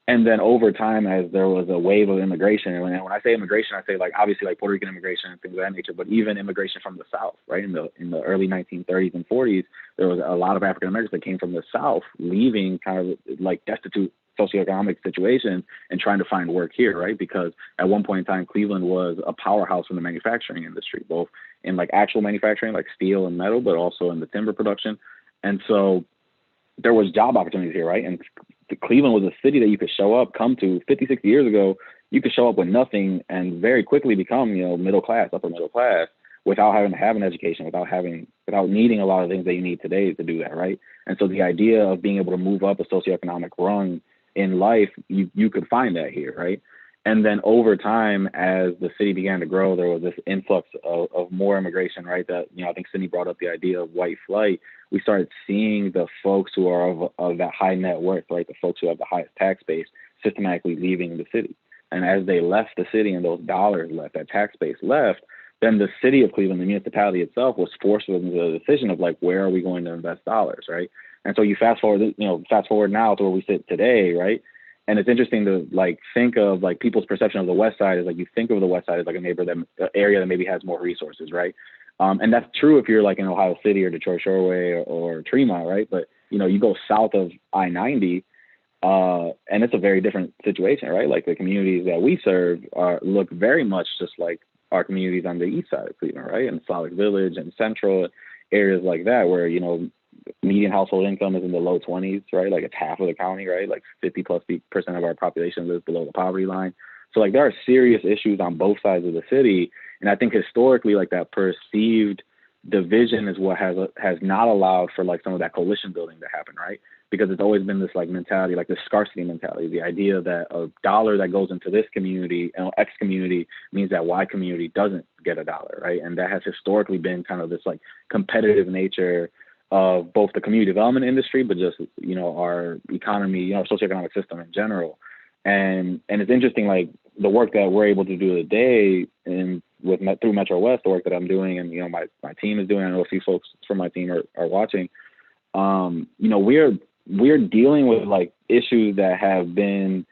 And then over time, as there was a wave of immigration, and when I say immigration, I say like obviously like Puerto Rican immigration and things of that nature, but even immigration from the South, right? In the early 1930s and 40s, there was a lot of African Americans that came from the South, leaving kind of like destitute socioeconomic situation and trying to find work here, right? Because at one point in time, Cleveland was a powerhouse in the manufacturing industry, both in like actual manufacturing, like steel and metal, but also in the timber production. And so there was job opportunities here, right? And Cleveland was a city that you could come to 50, 60 years ago. You could show up with nothing and very quickly become, you know, middle class, upper middle class, without having to have an education, without needing a lot of things that you need today to do that, right? And so the idea of being able to move up a socioeconomic rung in life, you could find that here, right? And then over time, as the city began to grow, there was this influx of more immigration, right? That, you know, I think Sydney brought up the idea of white flight. We started seeing the folks who are of that high net worth, right? The folks who have the highest tax base systematically leaving the city. And as they left the city and those dollars left, that tax base left, then the city of Cleveland, the municipality itself, was forced with the decision of like, where are we going to invest dollars, right? And so you fast forward now to where we sit today, right? And it's interesting to like think of like people's perception of the West Side is like, you think of the West Side as like an area that maybe has more resources, right? And that's true if you're like in Ohio City or Detroit Shoreway or Tremont, right? But you know, you go south of I-90, and it's a very different situation, right? Like the communities that we serve look very much just like our communities on the east side of Cleveland, right? And Sonic Village and Central, areas like that, where, you know, median household income is in the low 20s, right? Like it's half of the county, right? Like 50+% of our population lives below the poverty line. So like there are serious issues on both sides of the city. And I think historically, like that perceived division is what has not allowed for like some of that coalition building to happen, right? because it's always been this like mentality, like this scarcity mentality, the idea that a dollar that goes into this community, X community, means that Y community doesn't get a dollar, right? And that has historically been kind of this like competitive nature of both the community development industry, but just, you know, our economy, our socioeconomic system in general. And it's interesting, like the work that we're able to do today and through Metro West, the work that I'm doing and, you know, my team is doing, I know a few folks from my team are watching, you know, we're dealing with like issues that have been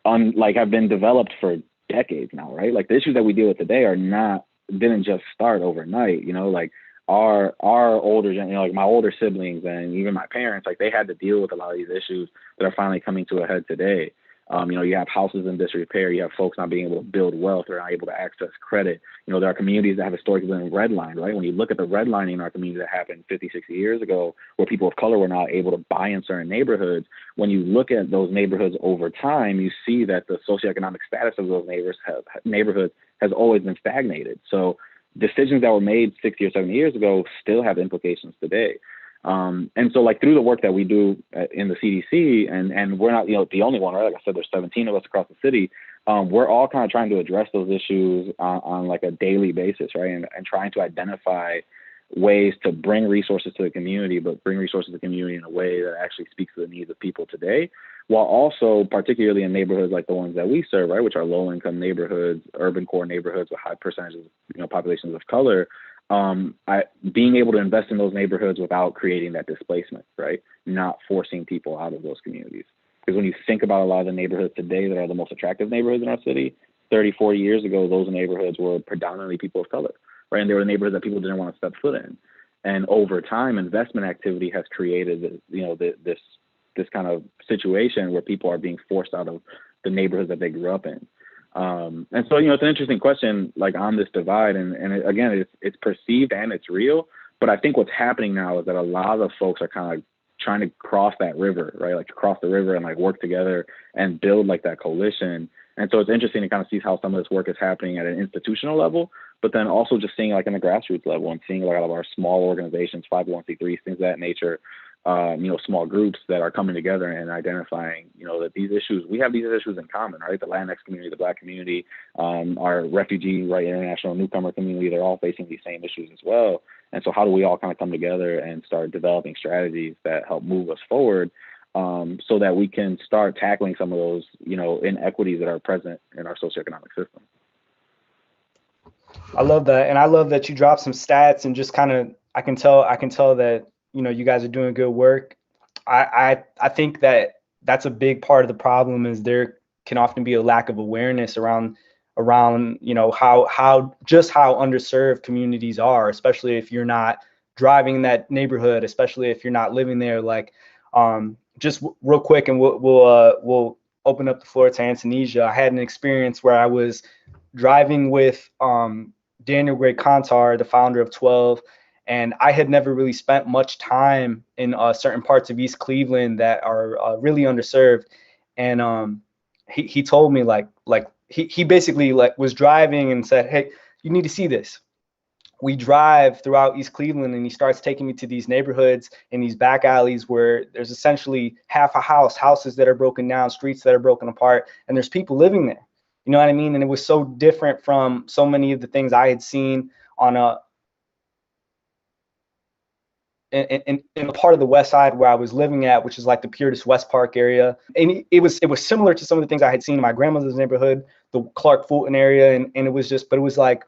developed for decades now, right? Like the issues that we deal with today didn't just start overnight, you know, like our older, you know, like my older siblings and even my parents, like they had to deal with a lot of these issues that are finally coming to a head today. You know, you have houses in disrepair, you have folks not being able to build wealth, they're not able to access credit. You know, there are communities that have historically been redlined, right? When you look at the redlining in our community that happened 50, 60 years ago, where people of color were not able to buy in certain neighborhoods, when you look at those neighborhoods over time, you see that the socioeconomic status of those neighborhoods has always been stagnated. So decisions that were made 60 or 70 years ago still have implications today. And so like through the work that we do in the CDC, and we're not, you know, the only one, right? Like I said, there's 17 of us across the city. We're all kind of trying to address those issues on like a daily basis, right? And trying to identify ways to bring resources to the community, but bring resources to the community in a way that actually speaks to the needs of people today, while also particularly in neighborhoods like the ones that we serve, right? Which are low income neighborhoods, urban core neighborhoods with high percentages, you know, populations of color. Being able to invest in those neighborhoods without creating that displacement, right? Not forcing people out of those communities. Because when you think about a lot of the neighborhoods today that are the most attractive neighborhoods in our city, 30, 40 years ago, those neighborhoods were predominantly people of color, right? And they were neighborhoods that people didn't want to step foot in. And over time, investment activity has created, you know, this kind of situation where people are being forced out of the neighborhoods that they grew up in. And so, you know, it's an interesting question, like on this divide, and again, it's perceived and it's real, but I think what's happening now is that a lot of folks are kind of trying to cross that river, right? Like cross the river and like work together and build like that coalition. And so it's interesting to kind of see how some of this work is happening at an institutional level, but then also just seeing like in the grassroots level and seeing a lot of our small organizations, 501c3s, things of that nature, you know, small groups that are coming together and identifying, you know, that these issues, we have these issues in common, right? The Latinx community, the Black community, our refugee, right, international newcomer community, they're all facing these same issues as well. And so how do we all kind of come together and start developing strategies that help move us forward, so that we can start tackling some of those, you know, inequities that are present in our socioeconomic system. I love that. And I love that you dropped some stats and just kind of, I can tell that, you know, you guys are doing good work. I think that that's a big part of the problem, is there can often be a lack of awareness around, you know, how underserved communities are, especially if you're not driving in that neighborhood, especially if you're not living there. Like, just real quick, and we'll open up the floor to Antonesia. I had an experience where I was driving with Daniel Gray Contar, the founder of 12, and I had never really spent much time in certain parts of East Cleveland that are really underserved. And he told me like he basically like was driving and said, "Hey, you need to see this." We drive throughout East Cleveland, and he starts taking me to these neighborhoods in these back alleys where there's essentially half a houses that are broken down, streets that are broken apart, and there's people living there. You know what I mean? And it was so different from so many of the things I had seen on in the part of the West Side where I was living at, which is like the Purtis West Park area. And it was similar to some of the things I had seen in my grandmother's neighborhood, the Clark Fulton area. And it was just, but it was like,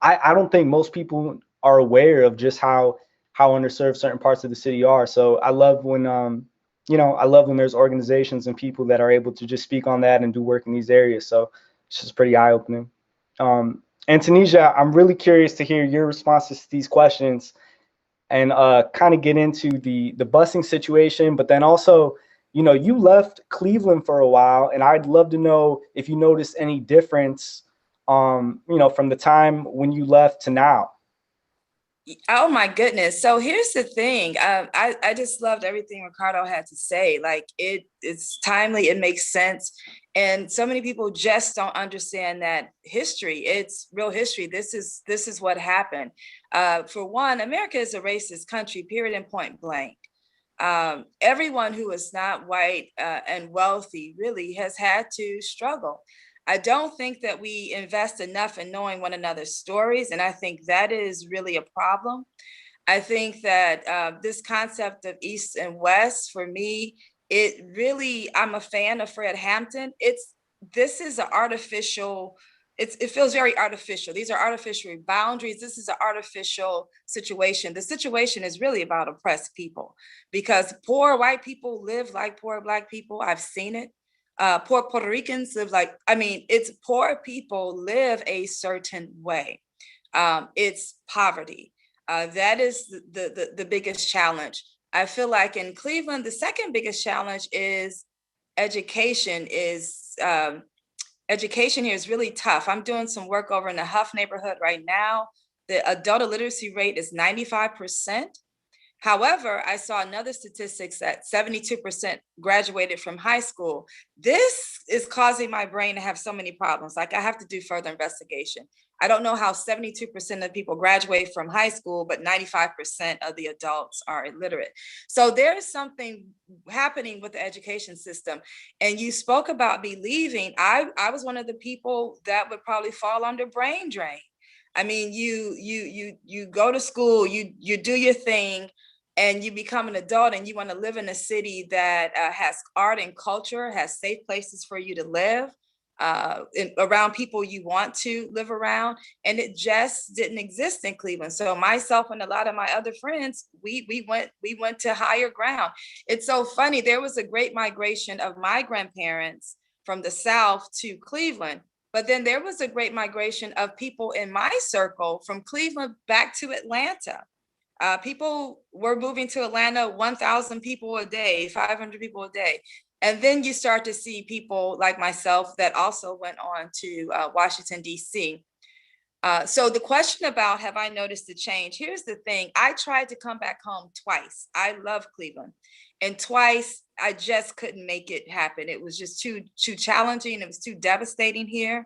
I don't think most people are aware of just how underserved certain parts of the city are. So I love when, you know, I love when there's organizations and people that are able to just speak on that and do work in these areas. So it's just pretty eye-opening. Antonesia, I'm really curious to hear your responses to these questions, and kind of get into the busing situation, but then also, you know, you left Cleveland for a while, and I'd love to know if you noticed any difference, you know, from the time when you left to now. Oh my goodness. So here's the thing. I just loved everything Ricardo had to say. Like it's timely, it makes sense. And so many people just don't understand that history. It's real history. This is what happened. For one, America is a racist country, period and point blank. Everyone who is not white and wealthy really has had to struggle. I don't think that we invest enough in knowing one another's stories, and I think that is really a problem. I think that this concept of East and West, for me, it really, I'm a fan of Fred Hampton. This is an artificial, it feels very artificial. These are artificial boundaries. This is an artificial situation. The situation is really about oppressed people, because poor white people live like poor Black people. I've seen it. Poor Puerto Ricans live like, I mean, it's poor people live a certain way. It's poverty. That is the biggest challenge. I feel like in Cleveland, the second biggest challenge is education. Education here is really tough. I'm doing some work over in the Huff neighborhood right now. The adult illiteracy rate is 95%. However, I saw another statistics that 72% graduated from high school. This is causing my brain to have so many problems. Like, I have to do further investigation. I don't know how 72% of people graduate from high school, but 95% of the adults are illiterate. So there's something happening with the education system. And you spoke about me leaving. I was one of the people that would probably fall under brain drain. I mean, you go to school, you do your thing, and you become an adult, and you want to live in a city that has art and culture, has safe places for you to live, around people you want to live around. And it just didn't exist in Cleveland. So myself and a lot of my other friends, we went to higher ground. It's so funny. There was a great migration of my grandparents from the South to Cleveland. But then there was a great migration of people in my circle from Cleveland back to Atlanta. People were moving to Atlanta, 1,000 people a day, 500 people a day. And then you start to see people like myself that also went on to Washington, D.C. So the question about, have I noticed a change? Here's the thing. I tried to come back home twice. I love Cleveland. And twice, I just couldn't make it happen. It was just too challenging. It was too devastating here.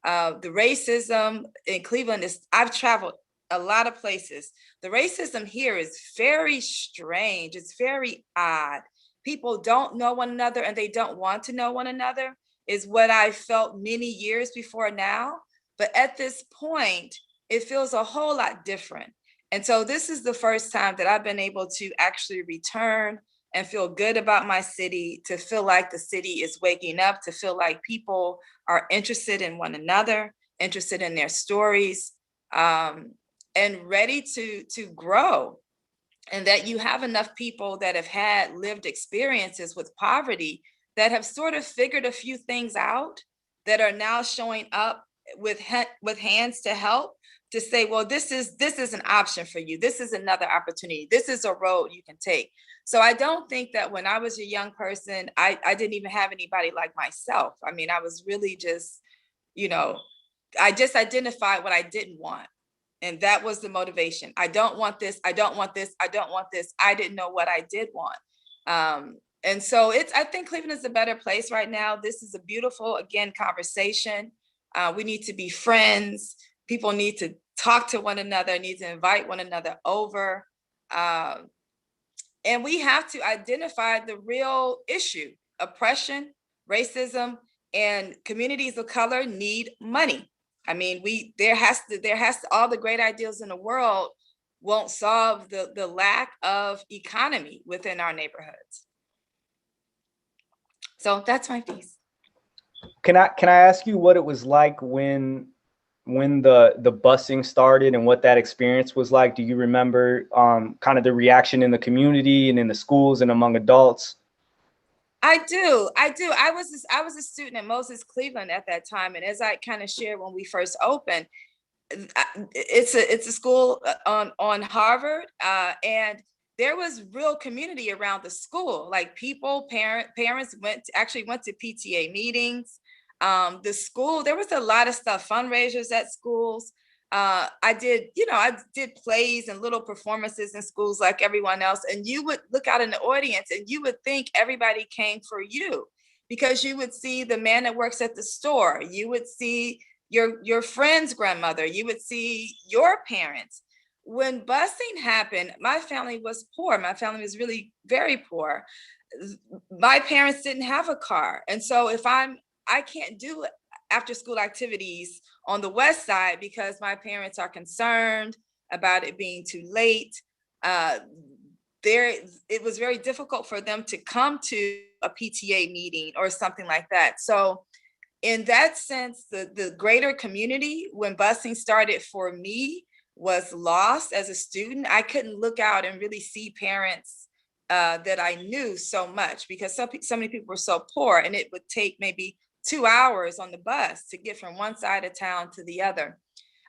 The racism in Cleveland is, I've traveled a lot of places. The racism here is very strange. It's very odd. People don't know one another, and they don't want to know one another, is what I felt many years before now. But at this point, it feels a whole lot different. And so this is the first time that I've been able to actually return and feel good about my city, to feel like the city is waking up, to feel like people are interested in one another, interested in their stories, and ready to grow. And that you have enough people that have had lived experiences with poverty that have sort of figured a few things out, that are now showing up with hands to help, to say, well, this is an option for you. This is another opportunity. This is a road you can take. So I don't think that when I was a young person, I didn't even have anybody like myself. I mean, I was really just, I just identified what I didn't want. And that was the motivation. I don't want this. I don't want this. I don't want this. I didn't know what I did want. And so I think Cleveland is a better place right now. This is a beautiful, again, conversation. We need to be friends. People need to talk to one another, need to invite one another over. And we have to identify the real issue: oppression, racism, and communities of color need money. I mean, there has to, all the great ideals in the world won't solve the lack of economy within our neighborhoods. So that's my piece. Can I ask you what it was like when the busing started, and what that experience was like? Do you remember kind of the reaction in the community and in the schools and among adults? I do. I was a student at Moses Cleveland at that time, and as I kind of shared when we first opened, it's a school on Harvard, and there was real community around the school. Like parents went to PTA meetings. The school, there was a lot of stuff, fundraisers at schools. I did plays and little performances in schools like everyone else. And you would look out in the audience and you would think everybody came for you, because you would see the man that works at the store. You would see your friend's grandmother. You would see your parents. when busing happened, my family was poor. My family was really very poor. My parents didn't have a car. And so I can't do after school activities on the West Side because my parents are concerned about it being too late. It was very difficult for them to come to a PTA meeting or something like that. So in that sense, the greater community, when busing started for me, was lost as a student. I couldn't look out and really see parents that I knew so much because so many people were so poor, and it would take maybe 2 hours on the bus to get from one side of town to the other.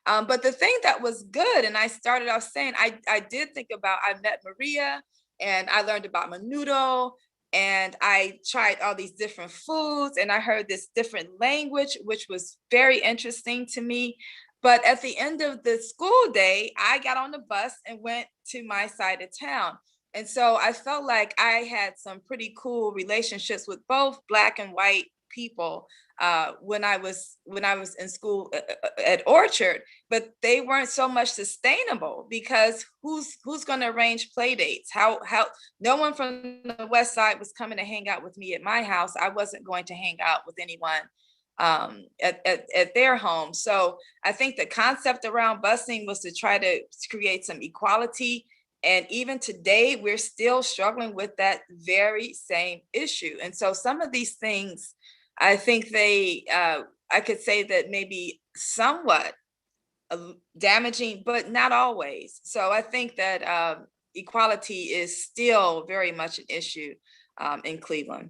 But the thing that was good, and I started off saying, I did think about, I met Maria and I learned about menudo, and I tried all these different foods, and I heard this different language, which was very interesting to me. But at the end of the school day, I got on the bus and went to my side of town. And so I felt like I had some pretty cool relationships with both Black and white people when I was in school at Orchard, but they weren't so much sustainable because who's going to arrange play dates? How no one from the West Side was coming to hang out with me at my house. I wasn't going to hang out with anyone at their home. So I think the concept around busing was to try to create some equality. And even today, we're still struggling with that very same issue. And so some of these things, I think I could say that maybe somewhat damaging, but not always. So I think that equality is still very much an issue in Cleveland.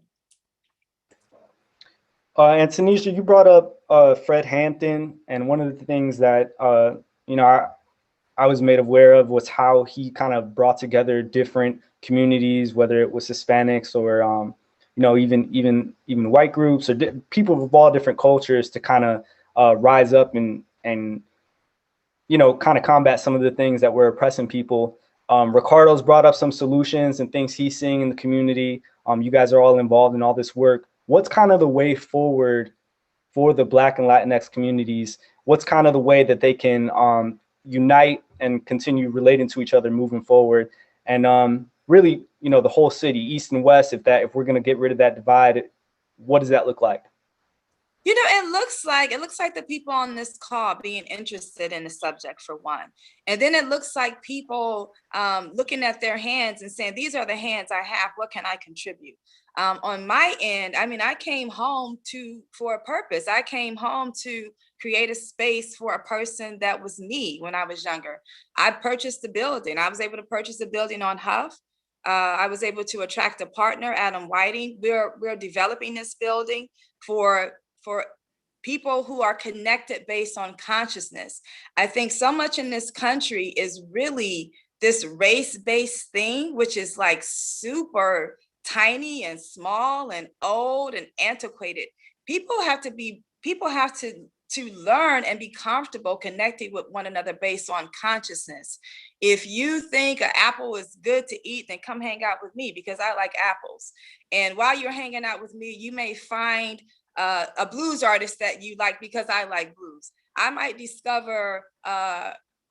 And Tanisha, you brought up Fred Hampton, and one of the things that I was made aware of was how he kind of brought together different communities, whether it was Hispanics or even white groups or people of all different cultures to kind of rise up and kind of combat some of the things that were oppressing people. Ricardo's brought up some solutions and things he's seeing in the community. You guys are all involved in all this work. What's kind of the way forward for the Black and Latinx communities? What's kind of the way that they can unite and continue relating to each other moving forward? And really, the whole city, East and West, if we're going to get rid of that divide, what does that look like? It looks like the people on this call being interested in the subject, for one. And then it looks like people looking at their hands and saying, these are the hands I have, what can I contribute? On my end, I came home for a purpose. I came home to create a space for a person that was me when I was younger. I purchased the building. I was able to purchase the building on Huff. I was able to attract a partner, Adam Whiting. We're developing this building for people who are connected based on consciousness. I think so much in this country is really this race-based thing, which is like super tiny and small and old and antiquated. People have to learn and be comfortable connecting with one another based on consciousness. If you think an apple is good to eat, then come hang out with me because I like apples. And while you're hanging out with me, you may find a blues artist that you like because I like blues. I might discover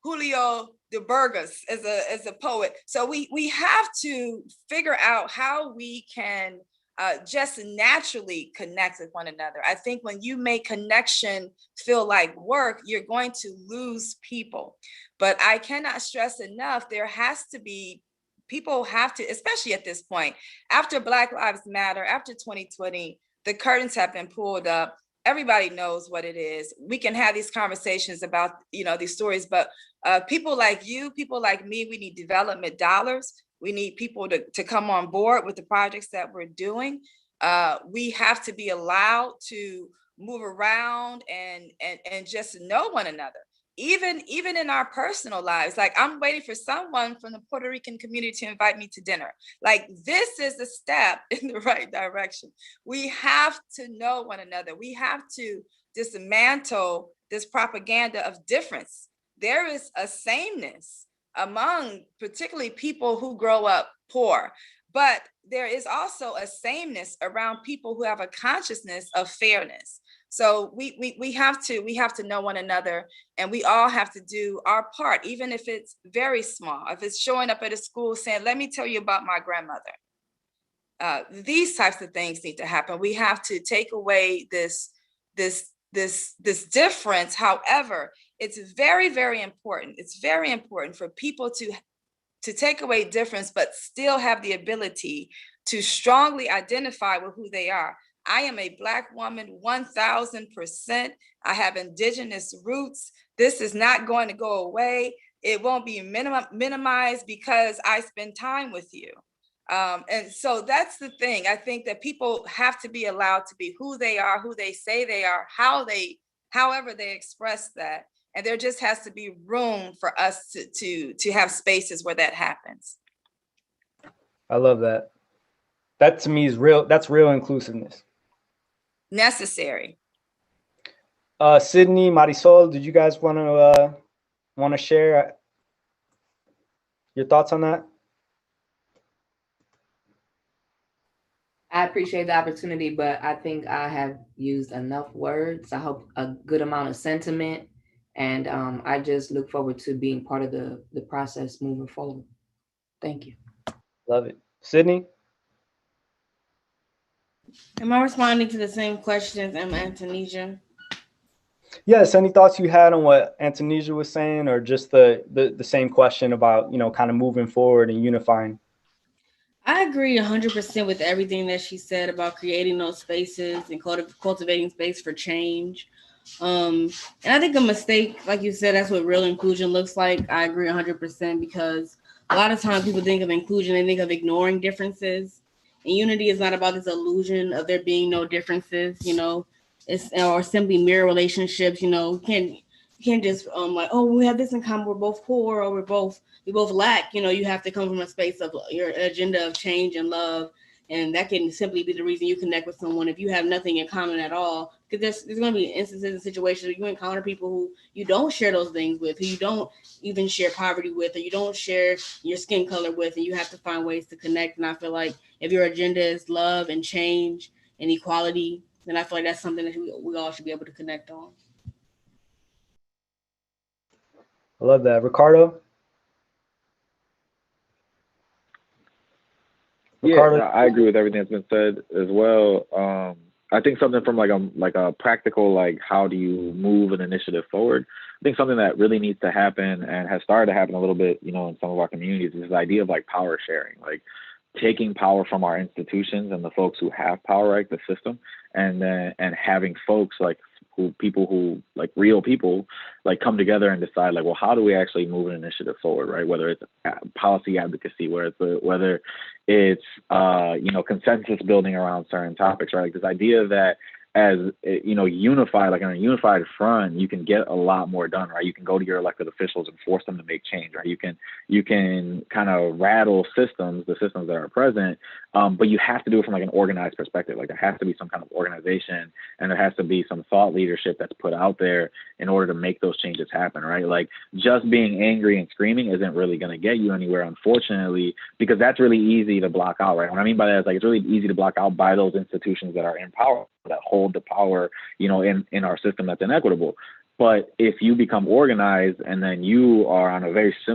Julio de Burgos as a poet. So we have to figure out how we can just naturally connect with one another. I think when you make connection feel like work, you're going to lose people. But I cannot stress enough, people have to, especially at this point, after Black Lives Matter, after 2020, the curtains have been pulled up. Everybody knows what it is. We can have these conversations about, these stories, but people like you, people like me, we need development dollars. We need people to come on board with the projects that we're doing. We have to be allowed to move around and just know one another. Even in our personal lives, like I'm waiting for someone from the Puerto Rican community to invite me to dinner. Like this is a step in the right direction. We have to know one another. We have to dismantle this propaganda of difference. There is a sameness among particularly people who grow up poor, but there is also a sameness around people who have a consciousness of fairness. So we have to know one another, and we all have to do our part, even if it's very small. If it's showing up at a school saying, let me tell you about my grandmother. These types of things need to happen. We have to take away this difference. However, it's very, very important. It's very important for people to take away difference, but still have the ability to strongly identify with who they are. I am a Black woman, 1000%. I have indigenous roots. This is not going to go away. It won't be minimized because I spend time with you. And so that's the thing. I think that people have to be allowed to be who they are, who they say they are, however they express that. And there just has to be room for us to have spaces where that happens. I love that. That to me is real. That's real inclusiveness. Necessary. Sydney, Marisol, did you guys want to share your thoughts on that? I appreciate the opportunity, but I think I have used enough words. I hope a good amount of sentiment, and I just look forward to being part of the process moving forward. Thank you. Love it. Sydney? Am I responding to the same questions as Antonesia? Yes. Any thoughts you had on what Antonesia was saying, or just the same question about, kind of moving forward and unifying? I agree 100% with everything that she said about creating those spaces and cultivating space for change. And I think a mistake, like you said, that's what real inclusion looks like. I agree 100% because a lot of times people think of inclusion, they think of ignoring differences. And unity is not about this illusion of there being no differences, it's or simply mirror relationships. You can't just like, oh, we have this in common, we're both poor, or we both lack. You have to come from a space of your agenda of change and love, and that can simply be the reason you connect with someone if you have nothing in common at all. Because there's going to be instances and situations where you encounter people who you don't share those things with, who you don't even share poverty with, or you don't share your skin color with, and you have to find ways to connect. And I feel like if your agenda is love and change and equality, then I feel like that's something that we all should be able to connect on. I love that. Ricardo? Ricardo? Yeah, I agree with everything that's been said as well. I think something from like a practical, like, how do you move an initiative forward? I think something that really needs to happen and has started to happen a little bit, in some of our communities, is this idea of like power sharing, like taking power from our institutions and the folks who have power, right, the system, and having folks like people who like real people like come together and decide like, well, how do we actually move an initiative forward, right? Whether it's policy advocacy, whether it's consensus building around certain topics, right? Like this idea that as unified, like on a unified front, you can get a lot more done, right? You can go to your elected officials and force them to make change, right? You can kind of rattle the systems that are present, but you have to do it from like an organized perspective. Like there has to be some kind of organization, and there has to be some thought leadership that's put out there in order to make those changes happen, right? Like just being angry and screaming isn't really going to get you anywhere, unfortunately, because that's really easy to block out, right? What I mean by that is like it's really easy to block out by those institutions that are in power, that hold the power, in our system that's inequitable. But if you become organized and then you are on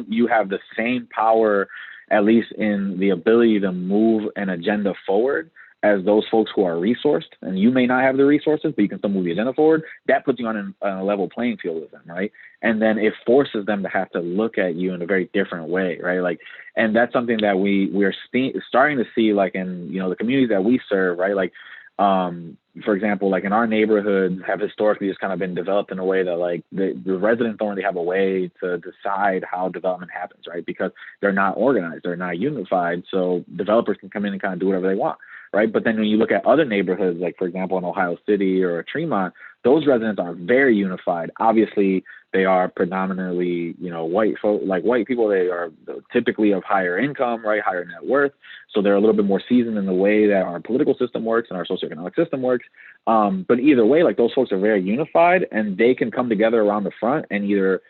you have the same power, at least in the ability to move an agenda forward as those folks who are resourced, and you may not have the resources, but you can still move the agenda forward, that puts you on a level playing field with them, right? And then it forces them to have to look at you in a very different way, right? Like, and that's something that we're starting to see, like in, the communities that we serve, right? Like, for example, like in our neighborhoods have historically just kind of been developed in a way that like the residents don't really have a way to decide how development happens, right? Because they're not organized, they're not unified. So developers can come in and kind of do whatever they want, right? But then when you look at other neighborhoods, like for example, in Ohio City or Tremont, those residents are very unified. Obviously, they are predominantly, white folk, like white people. They are typically of higher income, right, higher net worth. So they're a little bit more seasoned in the way that our political system works and our socioeconomic system works. But either way, like those folks are very unified, and they can come together around the front and either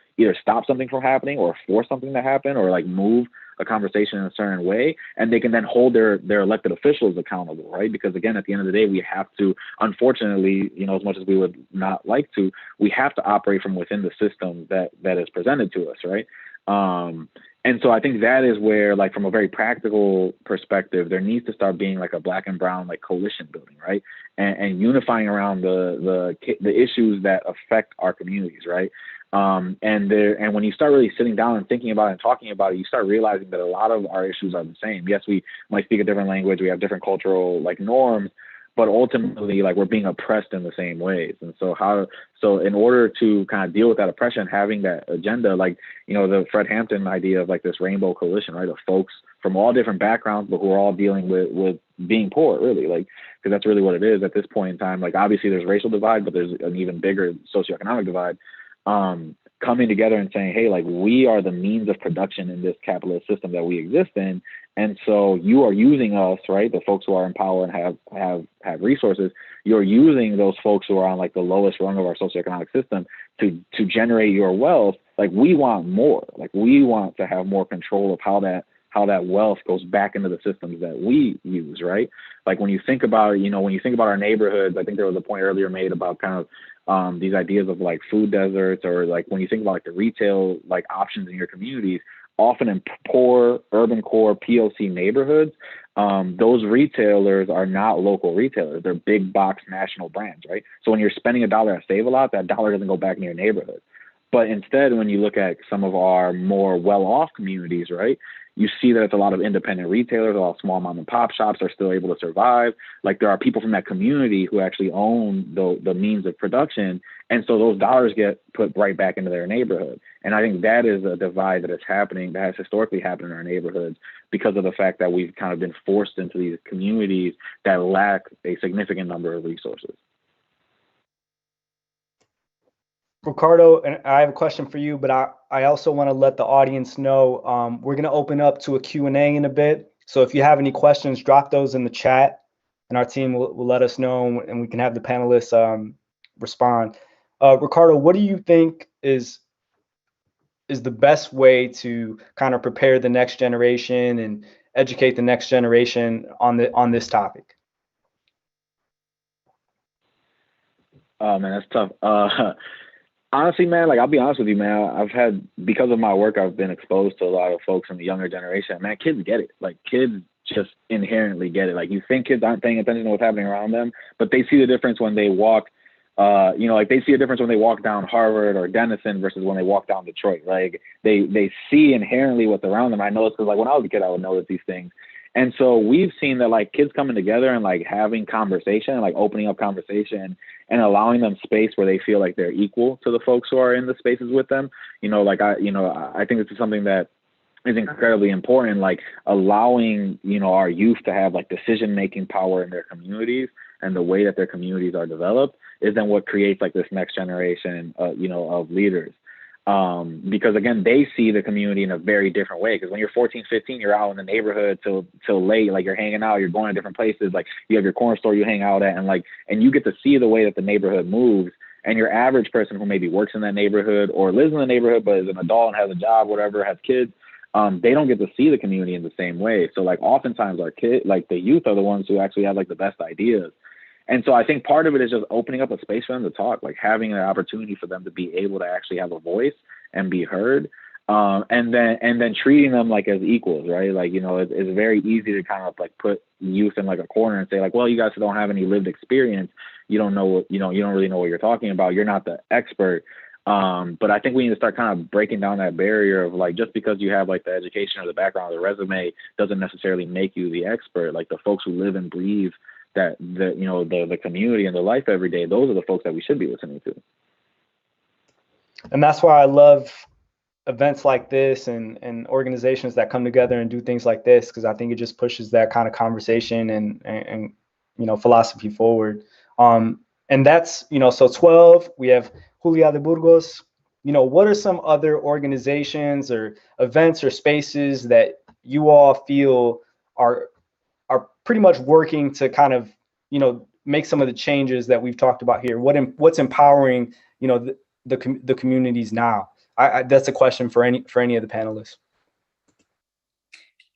stop something from happening or force something to happen, or like move a conversation in a certain way, and they can then hold their elected officials accountable, right? Because again, at the end of the day, we have to, unfortunately, you know, as much as we would not like to, we have to operate from within the system that is presented to us, right? And so I think that is where, like, from a very practical perspective, there needs to start being like a black and brown, like, coalition building, right? And unifying around the issues that affect our communities, right? And when you start really sitting down and thinking about it and talking about it, you start realizing that a lot of our issues are the same. Yes, we might speak a different language, we have different cultural, like, norms, but ultimately, like, we're being oppressed in the same ways. And so in order to kind of deal with that oppression, having that agenda, like, you know, the Fred Hampton idea of, like, this rainbow coalition, right, of folks from all different backgrounds, but who are all dealing with being poor, really, like, because that's really what it is at this point in time. Like, obviously there's racial divide, but there's an even bigger socioeconomic divide. Coming together and saying, hey, like, we are the means of production in this capitalist system that we exist in. And so you are using us, right? The folks who are in power and have resources, you're using those folks who are on, like, the lowest rung of our socioeconomic system to generate your wealth. Like, we want more. Like, we want to have more control of how that wealth goes back into the systems that we use, right? Like, when you think about, you know, when you think about our neighborhoods, I think there was a point earlier made about kind of these ideas of, like, food deserts, or, like, when you think about, like, the retail, like, options in your communities, often in poor urban core POC neighborhoods, those retailers are not local retailers. They're big box national brands, right? So when you're spending $1 at Save A Lot, that dollar doesn't go back in your neighborhood. But instead, when you look at some of our more well-off communities, right, you see that it's a lot of independent retailers, a lot of small mom and pop shops are still able to survive. Like, there are people from that community who actually own the means of production. And so those dollars get put right back into their neighborhood. And I think that is a divide that is happening, that has historically happened in our neighborhoods, because of the fact that we've kind of been forced into these communities that lack a significant number of resources. Ricardo, and I have a question for you, but I also want to let the audience know we're going to open up to a Q&A in a bit. So if you have any questions, drop those in the chat, and our team will let us know, and we can have the panelists respond. Ricardo, what do you think is the best way to kind of prepare the next generation and educate the next generation on this topic? Oh man, that's tough. Honestly, man, like, I'll be honest with you, man, because of my work, I've been exposed to a lot of folks in the younger generation. Man, kids get it. Like, kids just inherently get it. Like, you think kids aren't paying attention to what's happening around them, but they see the difference when they walk, you know, like, they see a difference when they walk down Harvard or Denison versus when they walk down Detroit. Like, they see inherently what's around them. I know it's because, like, when I was a kid, I would notice these things. And so we've seen that, like, kids coming together and, like, having conversation, like, opening up conversation and allowing them space where they feel like they're equal to the folks who are in the spaces with them. You know, like, I think this is something that is incredibly important, like, allowing, you know, our youth to have, like, decision-making power in their communities, and the way that their communities are developed is then what creates, like, this next generation, you know, of leaders. Because again, they see the community in a very different way. Because when you're 14, 15, you're out in the neighborhood till late, like, you're hanging out, you're going to different places, like, you have your corner store you hang out at, and you get to see the way that the neighborhood moves. And your average person who maybe works in that neighborhood or lives in the neighborhood but is an adult and has a job, whatever, has kids, they don't get to see the community in the same way. So, like, oftentimes our the youth are the ones who actually have, like, the best ideas. And so I think part of it is just opening up a space for them to talk, like, having an opportunity for them to be able to actually have a voice and be heard, and then treating them, like, as equals, right? Like, you know, it's very easy to kind of, like, put youth in, like, a corner and say, like, well, you guys don't have any lived experience, you don't know, you don't really know what you're talking about, you're not the expert. But I think we need to start kind of breaking down that barrier of, like, just because you have, like, the education or the background or the resume doesn't necessarily make you the expert. Like, the folks who live and breathe that the community and the life every day, those are the folks that we should be listening to. And that's why I love events like this and organizations that come together and do things like this, because I think it just pushes that kind of conversation and you know, philosophy forward. And that's, you know, so 12, we have Julia de Burgos. You know, what are some other organizations or events or spaces that you all feel are pretty much working to kind of, you know, make some of the changes that we've talked about here? What's empowering, you know, the communities now? That's a question for any of the panelists.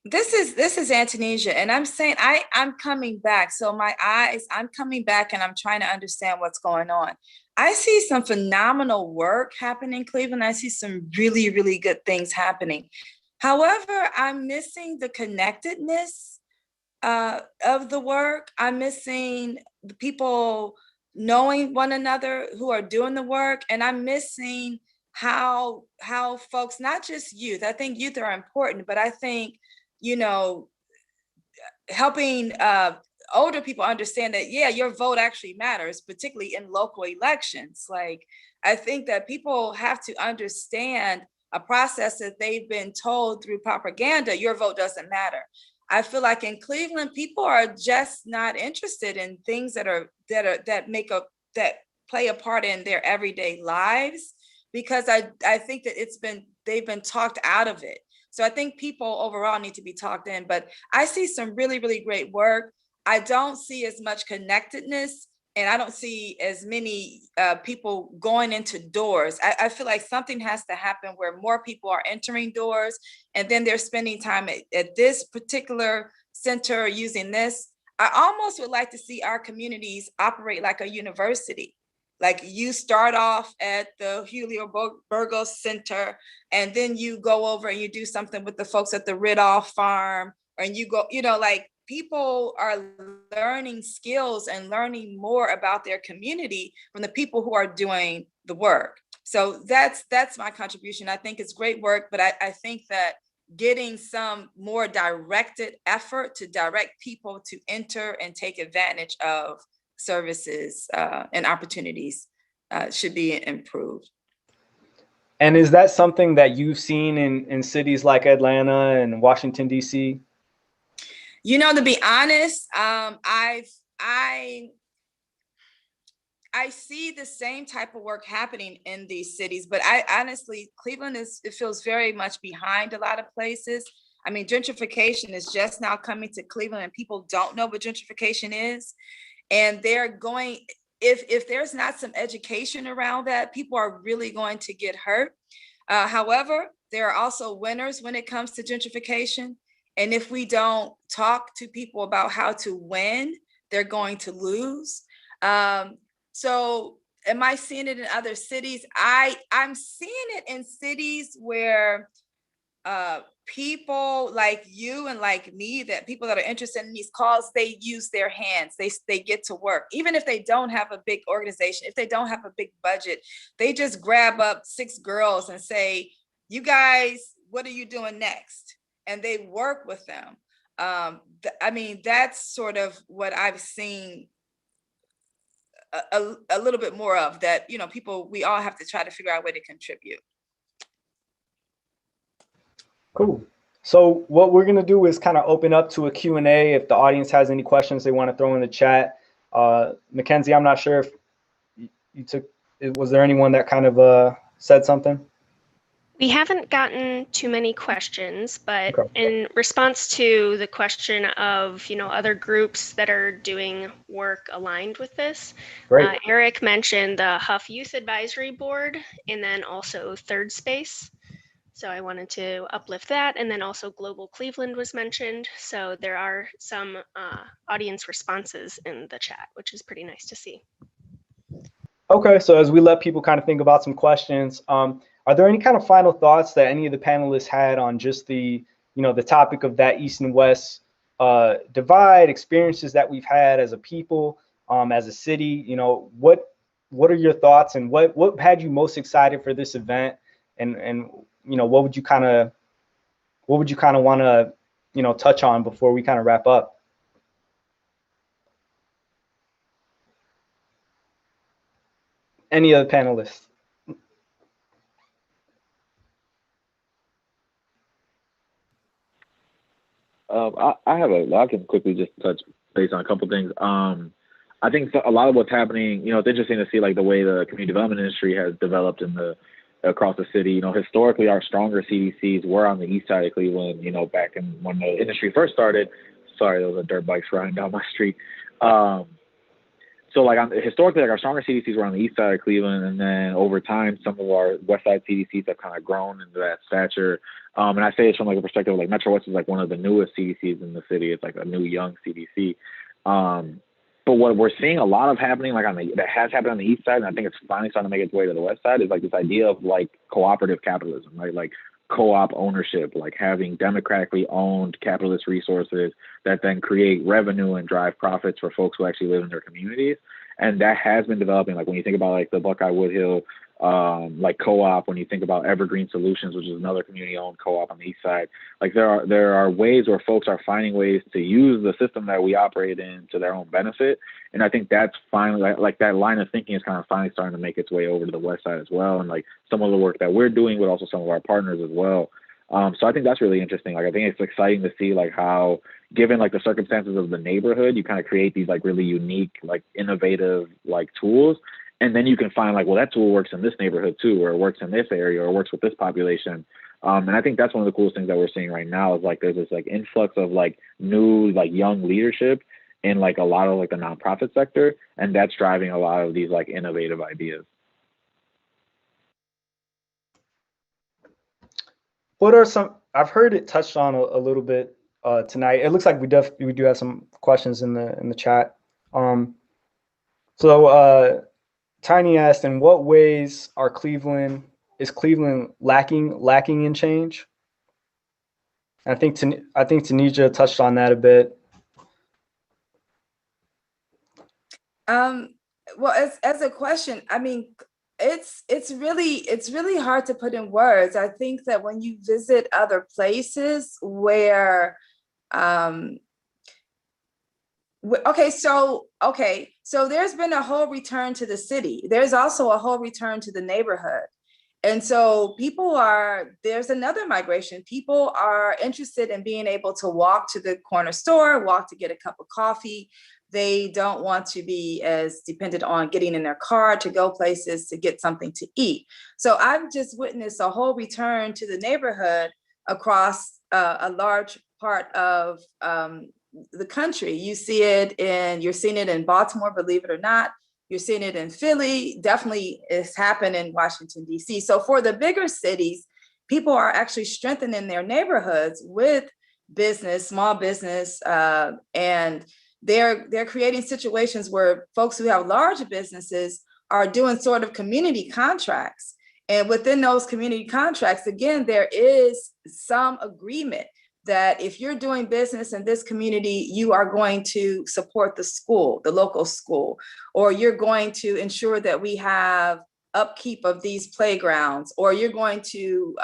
This is Antonesia, and I'm saying I'm coming back. So I'm coming back, and I'm trying to understand what's going on. I see some phenomenal work happening in Cleveland. I see some really, really good things happening. However, I'm missing the connectedness of the work. I'm missing the people knowing one another who are doing the work, and I'm missing how folks, not just youth. I think youth are important, but I think, you know, helping older people understand that, yeah, your vote actually matters, particularly in local elections. Like, I think that people have to understand a process that they've been told through propaganda, your vote doesn't matter. I feel like in Cleveland, people are just not interested in things that play a part in their everyday lives, because I think that they've been talked out of it. So I think people overall need to be talked in, but I see some really, really great work. I don't see as much connectedness, and I don't see as many people going into doors. I feel like something has to happen where more people are entering doors, and then they're spending time at this particular center using this. I almost would like to see our communities operate like a university. Like, you start off at the Julio Burgos Center, and then you go over and you do something with the folks at the Ridolph Farm, and you go, you know, like, people are learning skills and learning more about their community from the people who are doing the work. So that's my contribution. I think it's great work, but I think that getting some more directed effort to direct people to enter and take advantage of services and opportunities should be improved. And is that something that you've seen in cities like Atlanta and Washington, D.C.? You know, to be honest, I see the same type of work happening in these cities, but I honestly, Cleveland it feels very much behind a lot of places. I mean, gentrification is just now coming to Cleveland, and people don't know what gentrification is. And they're going, if there's not some education around that, people are really going to get hurt. However, there are also winners when it comes to gentrification. And if we don't talk to people about how to win, they're going to lose. So am I seeing it in other cities? I'm seeing it in cities where people like you and like me, that people that are interested in these cause, they use their hands, they get to work. Even if they don't have a big organization, if they don't have a big budget, they just grab up 6 girls and say, you guys, what are you doing next? And they work with them. I mean, that's sort of what I've seen a little bit more of, that, you know, people, we all have to try to figure out a way to contribute. Cool. So what we're going to do is kind of open up to a Q&A. If the audience has any questions they want to throw in the chat. Mackenzie, I'm not sure if was there anyone that kind of said something? We haven't gotten too many questions, but Okay. in response to the question of, you know, other groups that are doing work aligned with this, Great. Eric mentioned the Huff Youth Advisory Board, and then also Third Space. So I wanted to uplift that. And then also Global Cleveland was mentioned. So there are some audience responses in the chat, which is pretty nice to see. Okay, so as we let people kind of think about some questions, are there any kind of final thoughts that any of the panelists had on just the, you know, the topic of that East and West divide, experiences that we've had as a people, as a city? You know, what are your thoughts, and what had you most excited for this event, and you know, what would you kind of want to, you know, touch on before we kind of wrap up? Any other panelists? I can quickly just touch base on a couple things. I think a lot of what's happening, you know, it's interesting to see like the way the community development industry has developed across the city. You know, historically our stronger CDCs were on the east side of Cleveland, you know, back in when the industry first started. Sorry, those are dirt bikes riding down my street. So like historically, like our stronger CDCs were on the east side of Cleveland, and then over time, some of our west side CDCs have kind of grown into that stature. And I say it's from like a perspective of like Metro West is like one of the newest CDCs in the city. It's like a new young CDC. But what we're seeing a lot of happening, like that has happened on the east side, and I think it's finally starting to make its way to the west side, is like this idea of like cooperative capitalism, right? Like co-op ownership, like having democratically owned capitalist resources that then create revenue and drive profits for folks who actually live in their communities. And that has been developing. Like when you think about like the Buckeye Woodhill like co-op, when you think about Evergreen Solutions, which is another community-owned co-op on the east side, like there are ways where folks are finding ways to use the system that we operate in to their own benefit. And I think that's finally like that line of thinking is kind of finally starting to make its way over to the west side as well. And like some of the work that we're doing, but also some of our partners as well. So I think that's really interesting. Like I think it's exciting to see like how, given like the circumstances of the neighborhood, you kind of create these like really unique, like innovative like tools. And then you can find like, well, that tool works in this neighborhood too, or it works in this area, or it works with this population. And I think that's one of the coolest things that we're seeing right now is like there's this like influx of like new like young leadership in like a lot of like the nonprofit sector, and that's driving a lot of these like innovative ideas. What are some? I've heard it touched on a little bit tonight. It looks like we do have some questions in the chat. Tiny asked, in what ways is Cleveland lacking in change? I think Tanisha touched on that a bit. Well, as a question, I mean, it's really hard to put in words. I think that when you visit other places where so there's been a whole return to the city. There's also a whole return to the neighborhood. And so there's another migration. People are interested in being able to walk to the corner store, walk to get a cup of coffee. They don't want to be as dependent on getting in their car to go places to get something to eat. So I've just witnessed a whole return to the neighborhood across a large part of the country. You're seeing it in Baltimore, believe it or not. You're seeing it in Philly. Definitely it's happened in Washington, D.C. So for the bigger cities, people are actually strengthening their neighborhoods with business, small business, and they're creating situations where folks who have large businesses are doing sort of community contracts. And within those community contracts, again, there is some agreement that if you're doing business in this community, you are going to support the school, the local school, or you're going to ensure that we have upkeep of these playgrounds, or you're going to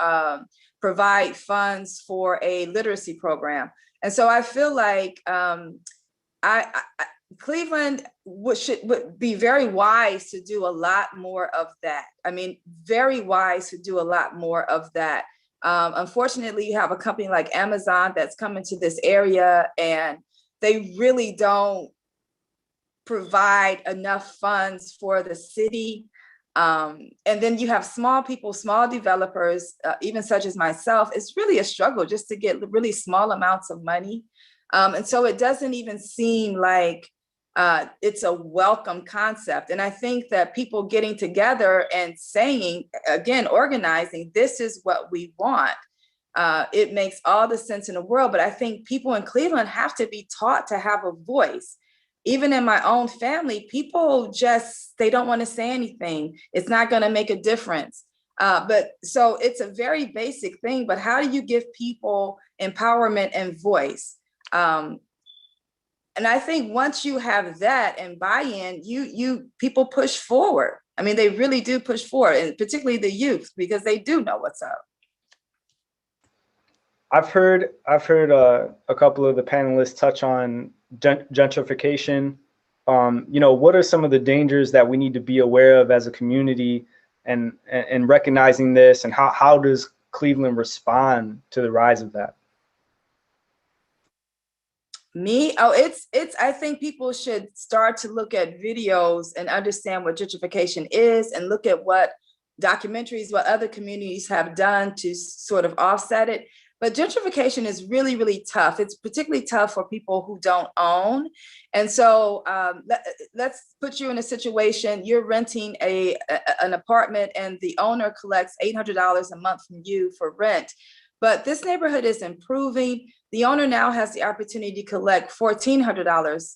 provide funds for a literacy program. And so I feel like Cleveland would be very wise to do a lot more of that. I mean, very wise to do a lot more of that. Unfortunately, you have a company like Amazon that's coming to this area, and they really don't provide enough funds for the city. And then you have small people, small developers, even such as myself. It's really a struggle just to get really small amounts of money. And so it doesn't even seem like it's a welcome concept. And I think that people getting together and saying, again, organizing, this is what we want. It makes all the sense in the world. But I think people in Cleveland have to be taught to have a voice. Even in my own family, people they don't want to say anything. It's not going to make a difference. But so it's a very basic thing. But how do you give people empowerment and voice? And I think once you have that and buy-in, people push forward. I mean, they really do push forward, and particularly the youth, because they do know what's up. I've heard a couple of the panelists touch on gentrification. What are some of the dangers that we need to be aware of as a community, and recognizing this, and how does Cleveland respond to the rise of that? I think people should start to look at videos and understand what gentrification is, and look at what documentaries, what other communities have done to sort of offset it. But gentrification is really, really tough. It's particularly tough for people who don't own. And so let's put you in a situation, you're renting an apartment and the owner collects $800 a month from you for rent. But this neighborhood is improving. The owner now has the opportunity to collect $1,400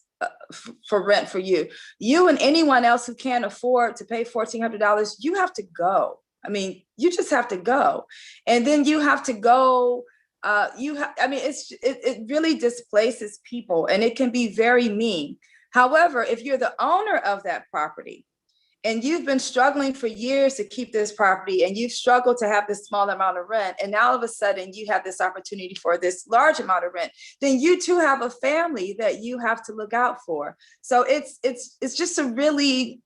for rent for you. You and anyone else who can't afford to pay $1,400, you have to go. I mean, you just have to go. And then you have to go, it really displaces people and it can be very mean. However, if you're the owner of that property and you've been struggling for years to keep this property and you've struggled to have this small amount of rent, and now all of a sudden you have this opportunity for this large amount of rent, then you too have a family that you have to look out for. So it's just a really